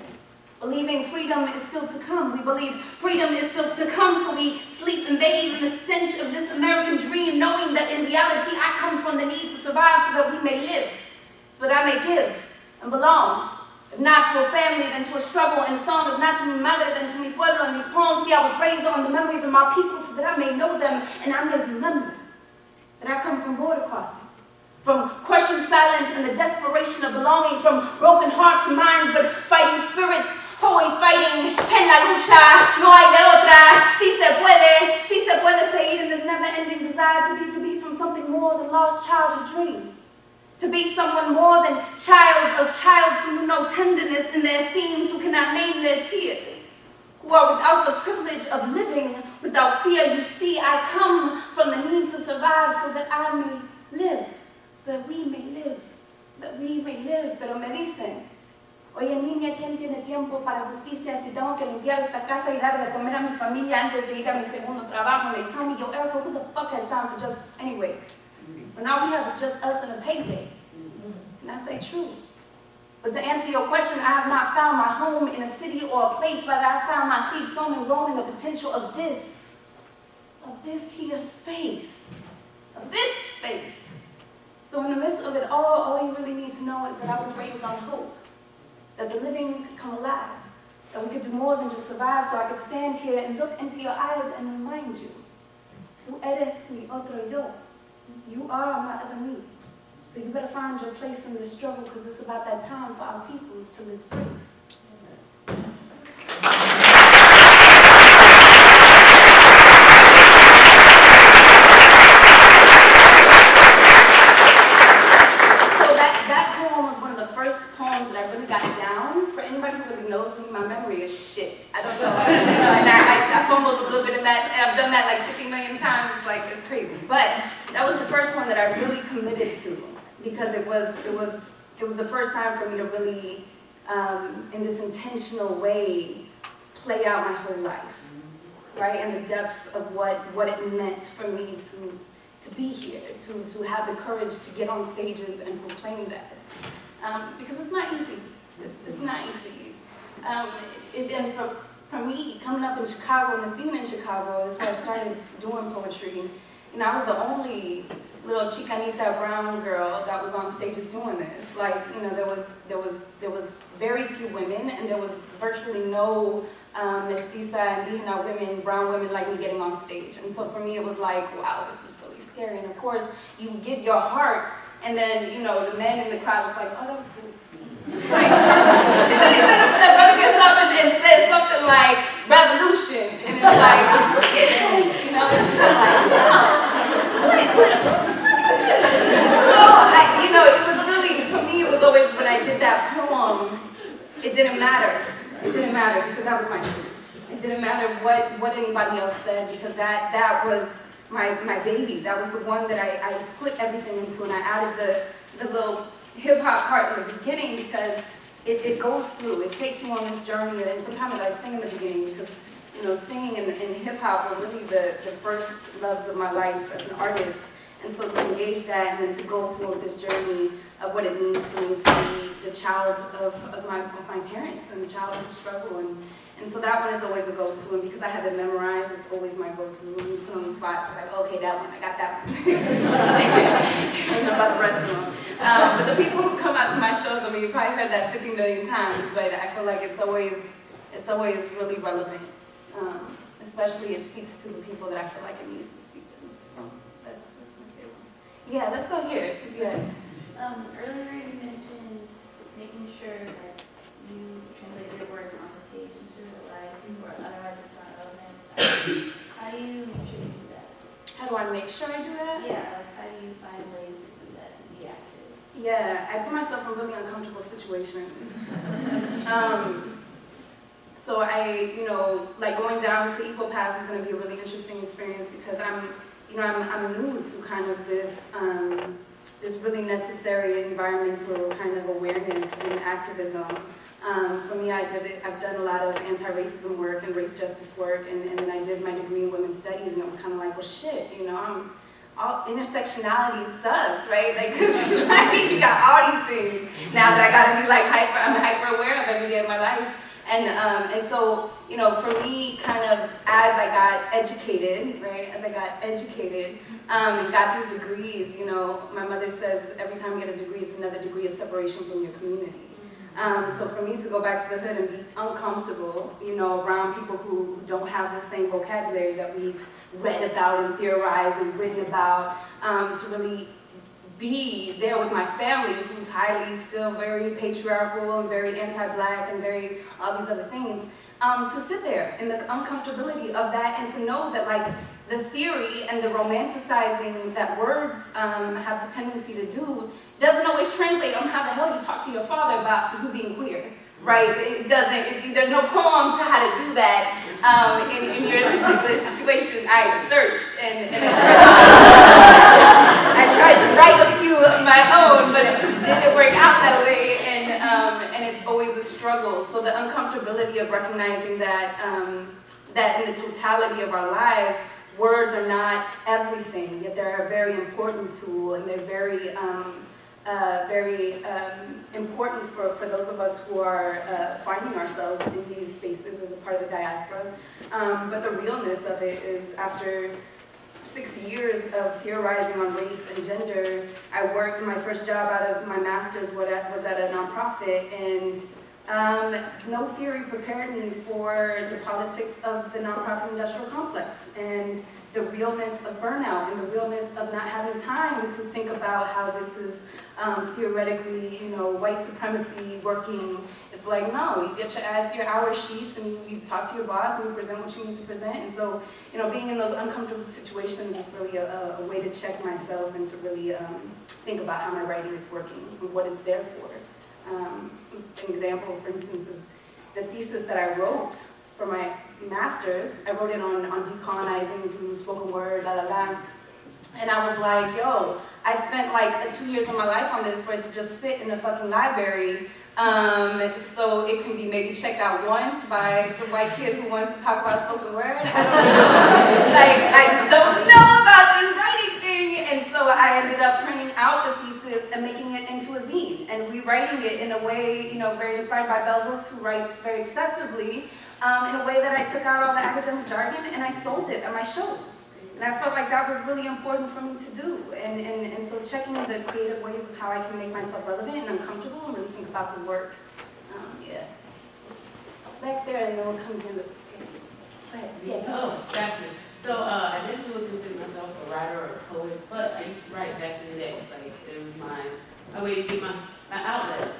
[SPEAKER 1] Believing freedom is still to come. We believe freedom is still to come, so we sleep and bathe in the stench of this American dream, knowing that in reality I come from the need to survive so that we may live, so that I may give and belong. If not to a family, then to a struggle, and a song, if not to mi madre, then to mi pueblo, and these poems, see, I was raised on the memories of my people so that I may know them, and I may remember that I come from border crossing, from crushing silence and the desperation of belonging, from broken hearts and minds, but fighting spirits, always fighting, en la lucha, no hay de otra, si se puede seguir in this never-ending desire to be from something more than lost childhood dreams. To be someone more than child who know tenderness in their seams, who cannot name their tears, who are without the privilege of living without fear. You see, I come from the need to survive so that I may live, so that we may live, so that we may live. Pero me dicen, oye niña, ¿quién tiene tiempo para justicia si tengo que limpiar esta casa y dar de comer a mi familia antes de ir a mi segundo trabajo? And they tell me, yo, Erica, who the fuck has time for justice anyways? But all we have is just us and a payday. And I say true. But to answer your question, I have not found my home in a city or a place. Rather, I found my seed sown and grown in the potential of this here space. Of this space. So in the midst of it all you really need to know is that I was raised on hope. That the living could come alive. That we could do more than just survive. So I could stand here and look into your eyes and remind you. Tú eres mi otro yo. You are my other me. So you better find your place in this struggle because it's about that time for our peoples to live free. So that poem was one of the first poems that I really got down. For anybody who really knows me, my memory is shit. I don't know. And I fumbled a little bit in that, and I've done that like 50 million times. It's crazy. But that was the first one that I really committed to. Because it was the first time for me to really, in this intentional way, play out my whole life, right? And the depths of what it meant for me to be here, to have the courage to get on stages and proclaim that, because it's not easy. It's not easy. And for me, coming up in Chicago and the scene in Chicago is when I started doing poetry. And I was the only little chicanita brown girl that was on stages doing this. There was very few women, and there was virtually no mestiza, indígena women, brown women like me getting on stage. And so for me, it was like, wow, this is really scary. And of course, you give your heart, and then, the men in the crowd was like, oh, that was cool. Like, and then the brother gets up and says something like, revolution. And it's like, it's like, wow. So, it was really, for me, it was always, when I did that poem, it didn't matter. It didn't matter because that was my truth. It didn't matter what anybody else said because that was my baby. That was the one that I put everything into, and I added the little hip-hop part in the beginning because it goes through. It takes you on this journey, and sometimes I sing in the beginning because singing and hip-hop were really the first loves of my life as an artist. And so to engage that and then to go through this journey of what it means for me to be the child of my parents and the child of the struggle. And so that one is always a go-to. And because I have it memorized, it's always my go-to. When you put on the spot, it's like, okay, that one, I got that one. I don't know about the rest of them. But the people who come out to my shows, you've probably heard that 50 million times, but I feel like it's always really relevant. Especially it speaks to the people that I feel like it needs to speak to. So that's my favorite one. Yeah, let's go here.
[SPEAKER 3] Earlier you mentioned making sure that you translate your work on the page into real life, or otherwise it's not relevant. How do you make sure you do that?
[SPEAKER 1] How do I make sure I do that?
[SPEAKER 3] Yeah, how do you find ways to do that, to be active?
[SPEAKER 1] Yeah, I put myself in really uncomfortable situations. So like going down to Equal Pass is going to be a really interesting experience because I'm new to kind of this really necessary environmental kind of awareness and activism. For me, I've done a lot of anti-racism work and race justice work, and then I did my degree in women's studies, and it was kind of like, well, shit, all intersectionality sucks, right? Like, you got all these things now that I gotta be I'm hyper aware of every day of my life. And so, for me, kind of, as I got educated, right, and got these degrees, my mother says every time you get a degree, it's another degree of separation from your community. So for me to go back to the hood and be uncomfortable, around people who don't have the same vocabulary that we've read about and theorized and written about, to really be there with my family, who's highly still very patriarchal and very anti-Black and very all these other things, to sit there in the uncomfortability of that and to know that like the theory and the romanticizing that words have the tendency to do doesn't always translate on how the hell you talk to your father about who being queer, right? It doesn't, there's no poem to how to do that in your particular situation. I searched and I tried to write a few of my own, but it just didn't work out that way, and it's always a struggle. So the uncomfortability of recognizing that, that in the totality of our lives, words are not everything, yet they're a very important tool, and they're very important for those of us who are finding ourselves in these spaces as a part of the diaspora. But the realness of it is after 60 years of theorizing on race and gender, I worked, my first job out of my master's was at a nonprofit, and no theory prepared me for the politics of the nonprofit industrial complex and the realness of burnout and the realness of not having time to think about how this is theoretically, white supremacy working. It's like, no, you get your ass your hour sheets and you talk to your boss and you present what you need to present. And so, being in those uncomfortable situations is really a way to check myself and to really think about how my writing is working and what it's there for. An example, for instance, is the thesis that I wrote for my master's. I wrote it on decolonizing through spoken word, And I was like, yo, I spent like 2 years of my life on this for it to just sit in a fucking library. So it can be maybe checked out once by some white kid who wants to talk about spoken word. I don't know. Like, I just don't know about this writing thing. And so I ended up printing out the thesis and making it into a zine and rewriting it in a way, very inspired by Bell Hooks, who writes very excessively, in a way that I took out all the academic jargon and I sold it at my shows. And I felt like that was really important for me to do. And so checking the creative ways of how I can make myself relevant and uncomfortable and really think about the work. Yeah. Back there, and then we'll come here. Yeah.
[SPEAKER 6] Oh, gotcha. So I definitely would consider myself a writer or a poet, but I used to write back in the day. Like, it was my way to get my outlet.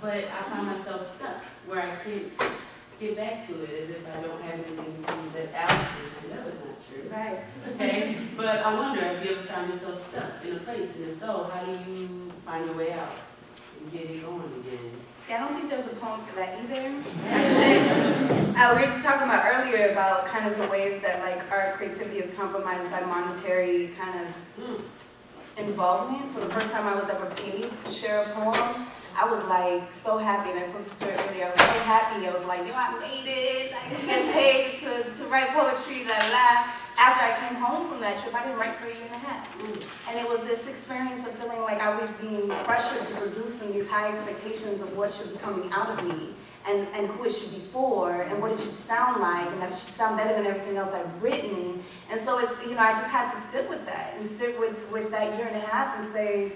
[SPEAKER 6] But I find myself stuck where I can't get back to it as if I don't have anything to that out. That was not true.
[SPEAKER 1] Right.
[SPEAKER 6] Okay, but I wonder if you ever found yourself stuck in a place, and if so, how do you find your way out and get it going again?
[SPEAKER 1] Yeah, I don't think there's a poem for that either. We were just talking about earlier about kind of the ways that like our creativity is compromised by monetary kind of involvement. So the first time I was ever paid to share a poem, I was like so happy, and I told the story earlier, I was so happy. I was like, yo, I made it, I can get paid to write poetry, After I came home from that trip, I didn't write for a year and a half. And it was this experience of feeling like I was being pressured to produce and these high expectations of what should be coming out of me and who it should be for and what it should sound like and that it should sound better than everything else I've written. And so it's, I just had to sit with that and sit with that year and a half and say,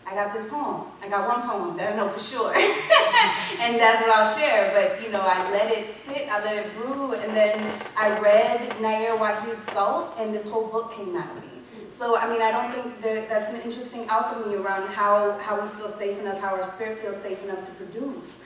[SPEAKER 1] I got this poem. I got one poem that I know for sure. And that's what I'll share. But, I let it sit, I let it brew, and then I read Nair Wahid's Salt, and this whole book came out of me. So, I don't think that's an interesting alchemy around how we feel safe enough, how our spirit feels safe enough to produce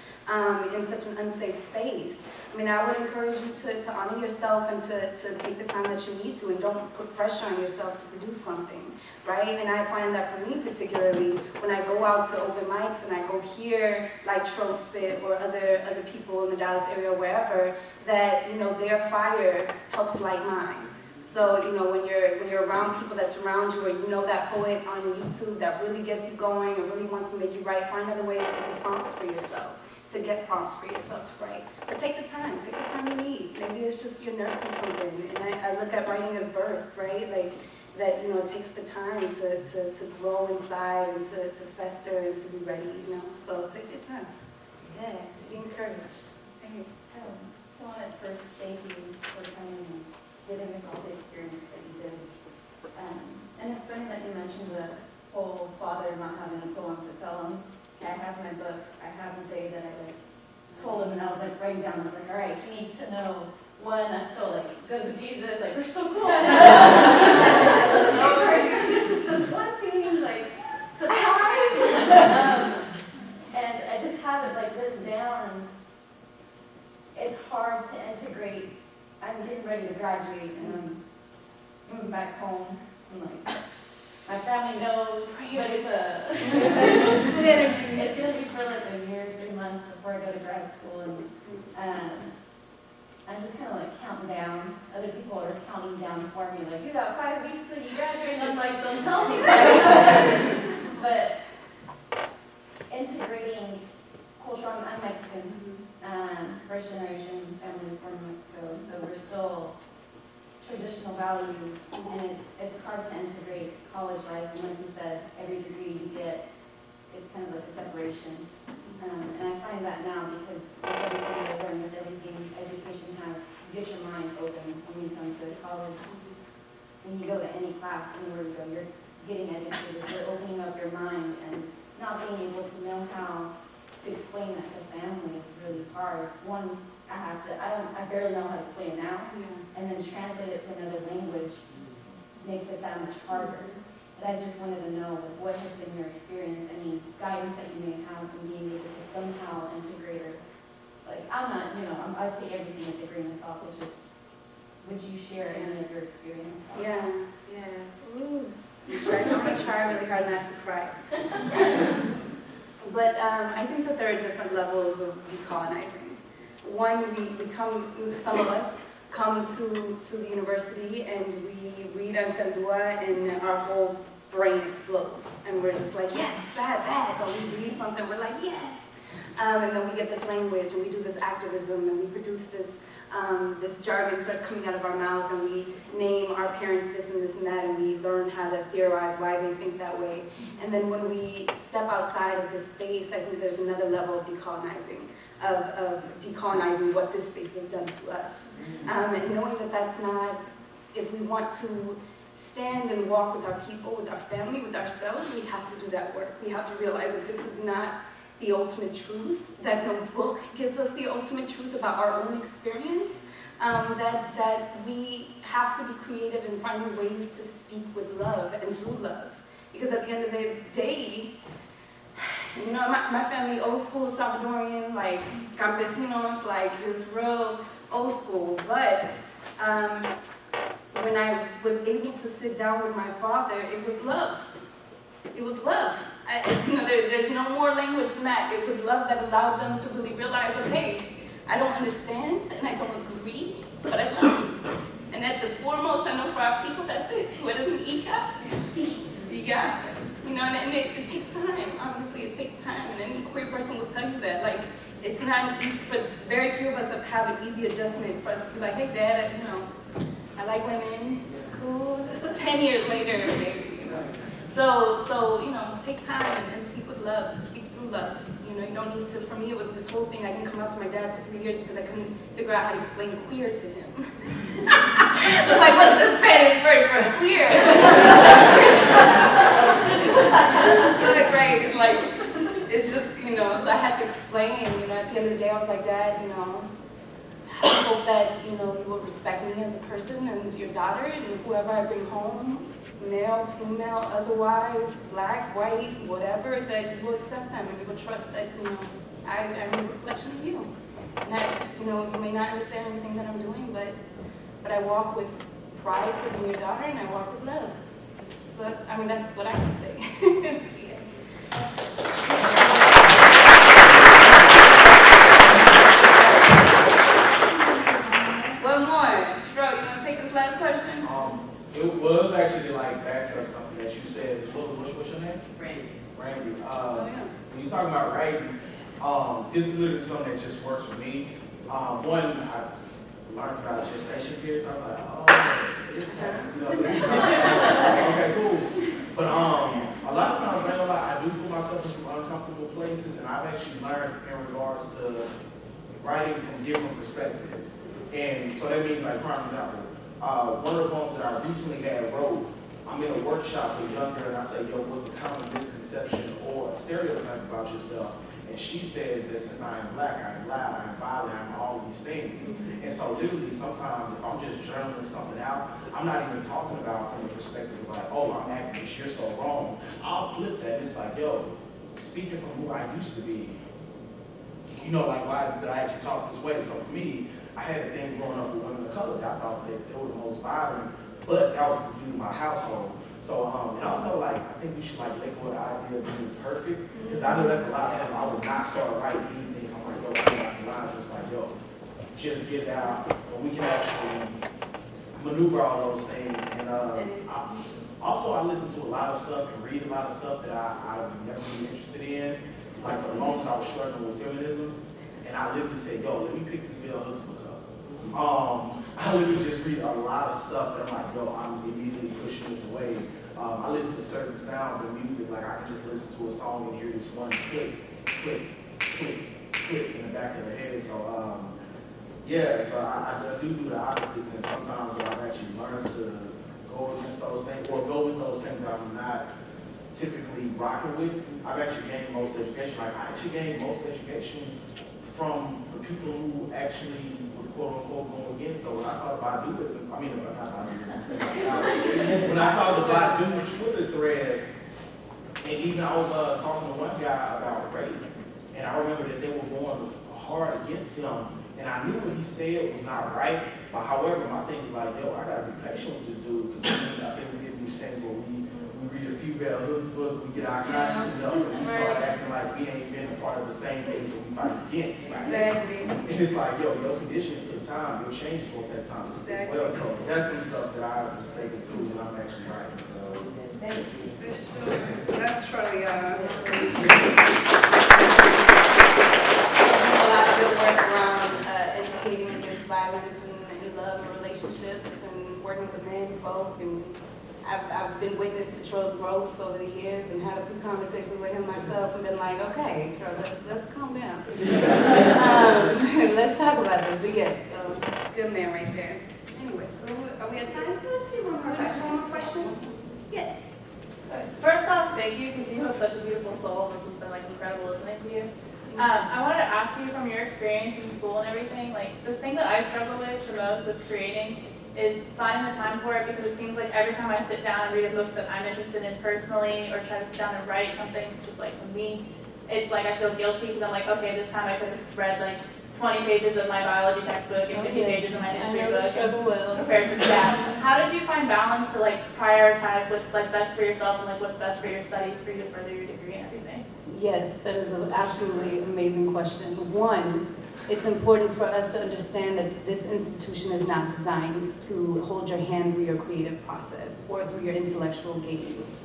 [SPEAKER 1] in such an unsafe space. I would encourage you to honor yourself and to take the time that you need to, and don't put pressure on yourself to produce something, right? And I find that for me particularly, when I go out to open mics and I go hear like Tro spit or other people in the Dallas area or wherever, that their fire helps light mine. So, when you're around people that surround you, or that poet on YouTube that really gets you going and really wants to make you write, find other ways to get prompts for yourself to write. But take the time you need. Maybe it's just you're nursing something. And I look at writing as birth, right? Like that, it takes the time to grow inside and to fester and to be ready, So take your time. Yeah, be encouraged. Thank you.
[SPEAKER 2] So I want to first thank you for coming and giving us all the experience that you did. And it's funny that you mentioned the whole father not having a poem to tell him. I have my book. I have a day that I down. I was like, all right, he needs to know. One, I still like go to Jesus, like we're so cool. There's just this one thing, like surprise. And I just have it like written down, and it's hard to integrate. I'm getting ready to graduate, and I'm moving back home. I'm like, my family knows, but it's good energy. It's gonna be for like a year, 3 months before I go to grad school, and I'm just kind of like counting down. Other people are counting down for me, like, you got 5 weeks till you graduate. And I'm like, don't tell me. But integrating culture, I'm Mexican, first generation families born in Mexico, so we're still traditional values, and it's hard to integrate college life. And like you said, every degree you get, it's kind of like a separation. And I find that now because with everything I learn, with everything education has, you get your mind open when you come to college. When you go to any class, anywhere you go, you're getting educated, you're opening up your mind, and not being able to know how to explain that to family is really hard. One, I barely know how to explain it now, and then translate it to another language makes it that much harder. But I just wanted to know, like, what has been your experience, any guidance that you may have in being able to somehow integrate or, like, I take everything with a grain of salt. It's just, would you share any of your experience?
[SPEAKER 1] Yeah. Ooh. I'm gonna try really hard not to cry. But I think that there are different levels of decolonizing. One, some of us come to the university and we read Ansandua and our whole brain explodes. And we're just like, yes, that. Or we read something, we're like, yes. And then we get this language and we do this activism and we produce this jargon starts coming out of our mouth, and we name our parents this and this and that, and we learn how to theorize why they think that way. And then when we step outside of this space, I think there's another level of decolonizing, of decolonizing what this space has done to us. And knowing that that's not, if we want to stand and walk with our people, with our family, with ourselves, we have to do that work. We have to realize that this is not the ultimate truth, that no book gives us the ultimate truth about our own experience, that we have to be creative and find ways to speak with love and through love. Because at the end of the day, you know, my family, old school Salvadorian, like campesinos, like just real old school. But when I was able to sit down with my father, it was love. It was love. There's no more language than that. It was love that allowed them to really realize, okay, I don't understand and I don't agree, but I love you. And at the foremost, I know for our people, that's it. What is an hija? Yeah. You know, and it takes time. Obviously, it takes time. And any queer person will tell you that. Like, it's not easy for very few of us to have an easy adjustment for us to be like, hey, Dad, I like women. It's cool. 10 years later, maybe. So take time and speak with love, speak through love. You don't need to, for me, it was this whole thing. I didn't come out to my dad for 3 years because I couldn't figure out how to explain queer to him. I was like, what's the Spanish word for queer? Right, like, it's just, so I had to explain, at the end of the day, I was like, Dad, I hope that, you will respect me as a person and your daughter and whoever I bring home, male, female, otherwise, black, white, whatever, that you will accept them and you will trust that, I'm a reflection of you. And that, you may not understand anything that I'm doing, but I walk with pride for being your daughter and I walk with love. So that's what I can say. One more. Stro, you want to take this last question?
[SPEAKER 4] It was actually like back up something that you said. What's your name?
[SPEAKER 6] Randy.
[SPEAKER 4] Randy.
[SPEAKER 1] Yeah.
[SPEAKER 4] When you're talking about writing, this is literally something that just works for me. One, I've learned about gestation periods. I was like, this is okay, cool. But a lot of times, I do put myself in some uncomfortable places, and I've actually learned in regards to writing from different perspectives. And so that means, like, prime example, one of the poems that I recently had wrote, I'm in a workshop with younger, and I say, yo, what's a common misconception or a stereotype about yourself? And she says that since I am black, I am loud, I am violent, I am all these things. And so literally sometimes if I'm just journaling something out, I'm not even talking about from the perspective of like, oh, I'm activist, you're so wrong. I'll flip that. It's like, yo, speaking from who I used to be, you know, like, why is it that I actually talk this way? So for me, I had a thing growing up with women of color that I thought that they were the most violent, but that was due to my household. So, and also, like, I think we should, like, let go of the idea of being perfect, because I know that's a lot of times I would not start writing anything. I'm like, yo, I'm not the lines. It's like, yo, just get it out, and we can actually maneuver all those things. And I listen to a lot of stuff and read a lot of stuff that I've never been interested in. Like, for the longest I was struggling with feminism, and I literally said, yo, let me pick this Bell Hooks book up. I literally just read a lot of stuff that I'm like, yo, I'm immediately pushing this away. I listen to certain sounds and music, like I can just listen to a song and hear this one click, click, click, click in the back of the head. So, yeah, so I do the opposites, and sometimes when I've actually learned to go against those things, or go with those things that I'm not typically rocking with, I've actually gained most education. Like, I actually gained most education from the people who actually were quote unquote going against. So when I saw the Baduism, when I saw the Badu Twitter thread, and even I was talking to one guy about rape, and I remember that they were going hard against him, and I knew what he said was not right. But however, my thing is like, yo, I gotta be patient with this dude, because I think we did these things where we read a few Bell Hooks books, we get our conscience up, and we start acting like we ain't been a part of the same thing that we fight against.
[SPEAKER 1] Exactly.
[SPEAKER 4] And it's like, yo, your conditioning to the time, your change is gonna take time as well. So that's some stuff that I've just taken to when I'm actually writing. So
[SPEAKER 5] Thank you.
[SPEAKER 1] For sure. Let's try, a lot of good work around educating against violence and love and relationships and working with men, folk, and I've been witness to Troy's growth over the years and had a few conversations with him myself and been like, okay, Troy, let's calm down. Let's talk about this. But yes, good man right there. Anyway, so are we at time?
[SPEAKER 2] Let's do one more question.
[SPEAKER 1] One more question? Yes.
[SPEAKER 3] First off, thank you, because you have such a beautiful soul. This has been like incredible listening to you. I wanted to ask you from your experience in school and everything, like the thing that I struggle with the most with creating is finding the time for it, because it seems like every time I sit down and read a book that I'm interested in personally, or try to sit down and write something just like for me, it's like I feel guilty because I'm like, okay, this time I could have read like 20 pages of my biology textbook and 50 pages of my history book and prepared for that. How did you find balance to like prioritize what's like best for yourself and like what's best for your studies for you to further your degree and everything?
[SPEAKER 1] Yes, that is an absolutely amazing question. One, it's important for us to understand that this institution is not designed to hold your hand through your creative process or through your intellectual gains.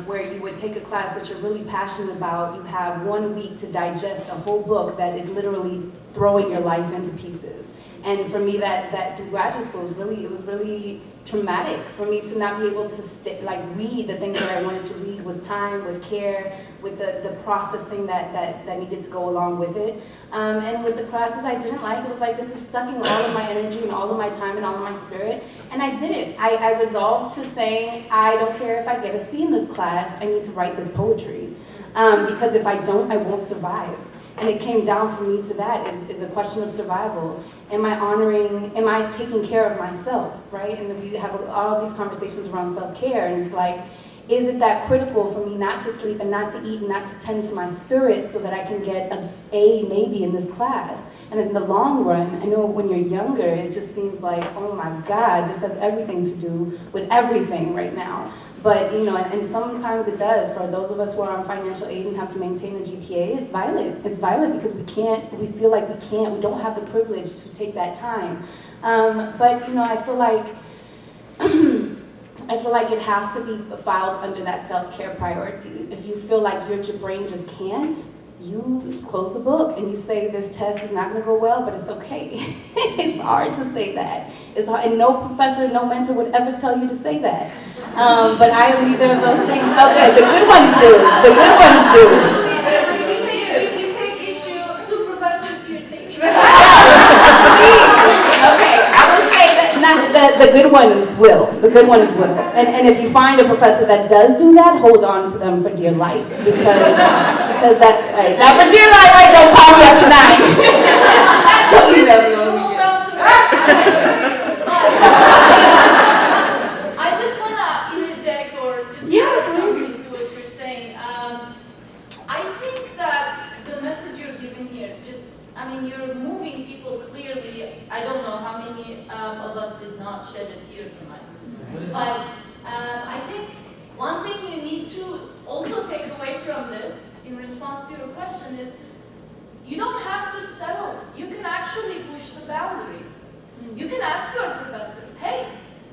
[SPEAKER 1] Where you would take a class that you're really passionate about, you have 1 week to digest a whole book that is literally throwing your life into pieces. And for me, that through graduate school it was really traumatic for me to not be able to read the things that I wanted to read with time, with care, with the processing that needed to go along with it. And with the classes I didn't like, it was like, this is sucking all of my energy and all of my time and all of my spirit. And I did it. I resolved to say, I don't care if I get a C in this class, I need to write this poetry. Because if I don't, I won't survive. And it came down for me to that, is a question of survival. Am I taking care of myself, right? And then we have all of these conversations around self-care, and it's like, is it that critical for me not to sleep and not to eat and not to tend to my spirit so that I can get an A maybe in this class? And in the long run, I know when you're younger, it just seems like, oh my God, this has everything to do with everything right now. But, and sometimes it does. For those of us who are on financial aid and have to maintain a GPA, it's violent. It's violent because we feel like we don't have the privilege to take that time. But, I feel like it has to be filed under that self-care priority. If you feel like your brain just can't, you close the book and you say this test is not going to go well, but it's okay. It's hard to say that. It's hard, and no professor, no mentor would ever tell you to say that. But I am neither of those things. Okay, the good ones do. The good ones do. If you take issue, 2 professors, you take issue. Okay, I would say that the good ones will. The good ones will. And if you find a professor that does do that, hold on to them for dear life. Because that's, right. Not for dear life, right? Don't call me after 9. So email me.
[SPEAKER 7] Hold on to I just want to interject or just add something to what you're saying. I think that the message you're giving here, you're moving people clearly. I don't know how many of us did not shed a tear tonight. But I think one thing you need to also take away from this, in response to your question, is you don't have to settle. You can actually push the boundaries. You can ask your professors, hey,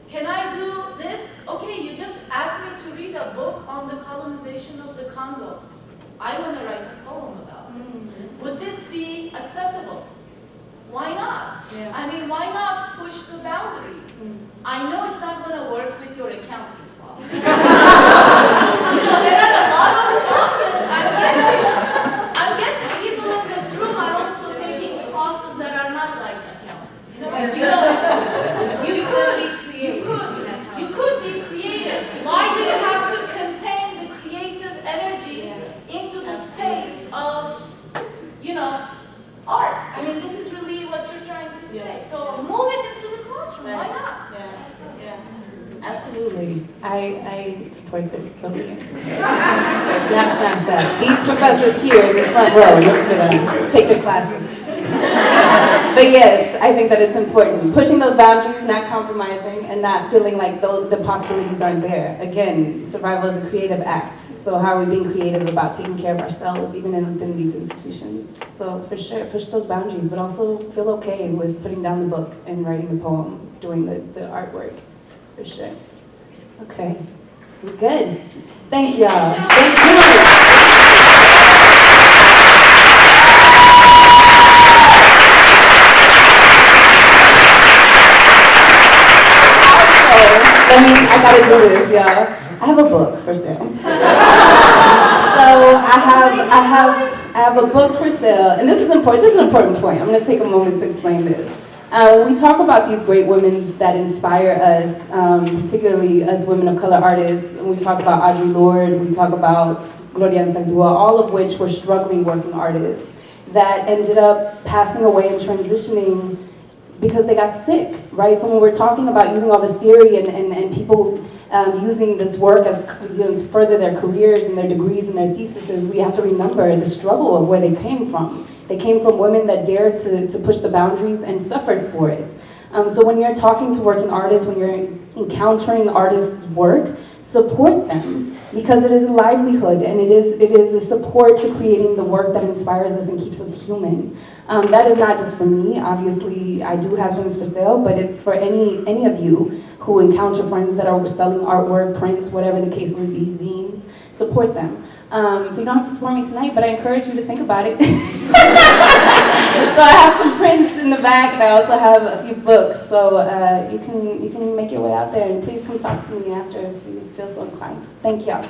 [SPEAKER 7] can I do this? Okay, you just asked me to read a book on the colonization of the Congo. I want to write a poem about this. Would this be acceptable? Why not?
[SPEAKER 5] Yeah.
[SPEAKER 7] Why not push the boundaries? I know it's not going to work with your accounting class. There are a lot of classes, I'm guessing people in this room are also taking classes that are not like accounting. You could be creative. Why do you have to contain the creative energy into the space of, art? This is really what you're trying to say. So move it into the classroom. Why not?
[SPEAKER 1] Absolutely. I support this totally. Snap. These professors here in the front row, look for them. Take their classes. But yes, I think that it's important. Pushing those boundaries, not compromising, and not feeling like the possibilities aren't there. Again, survival is a creative act. So how are we being creative about taking care of ourselves, even within these institutions? So for sure, push those boundaries, but also feel okay with putting down the book and writing the poem, doing the artwork. For sure. Okay. We're good. Thank y'all. Thank you. I gotta do this, y'all. I have a book for sale. So I have a book for sale, and this is important. This is an important point. I'm gonna take a moment to explain this. We talk about these great women that inspire us, particularly as women of color artists. We talk about Audre Lorde, we talk about Gloria Anzaldúa, all of which were struggling working artists that ended up passing away and transitioning because they got sick, right? So when we're talking about using all this theory and people using this work as to further their careers and their degrees and their theses, we have to remember the struggle of where they came from. They came from women that dared to push the boundaries and suffered for it. So when you're talking to working artists, when you're encountering artists' work, support them, because it is a livelihood and it is a support to creating the work that inspires us and keeps us human. That is not just for me. Obviously, I do have things for sale, but it's for any of you who encounter friends that are selling artwork, prints, whatever the case may be, zines. Support them. So you don't have to support me tonight, but I encourage you to think about it. So I have some prints in the back, and I also have a few books. So you can make your way out there, and please come talk to me after if you feel so inclined. Thank y'all.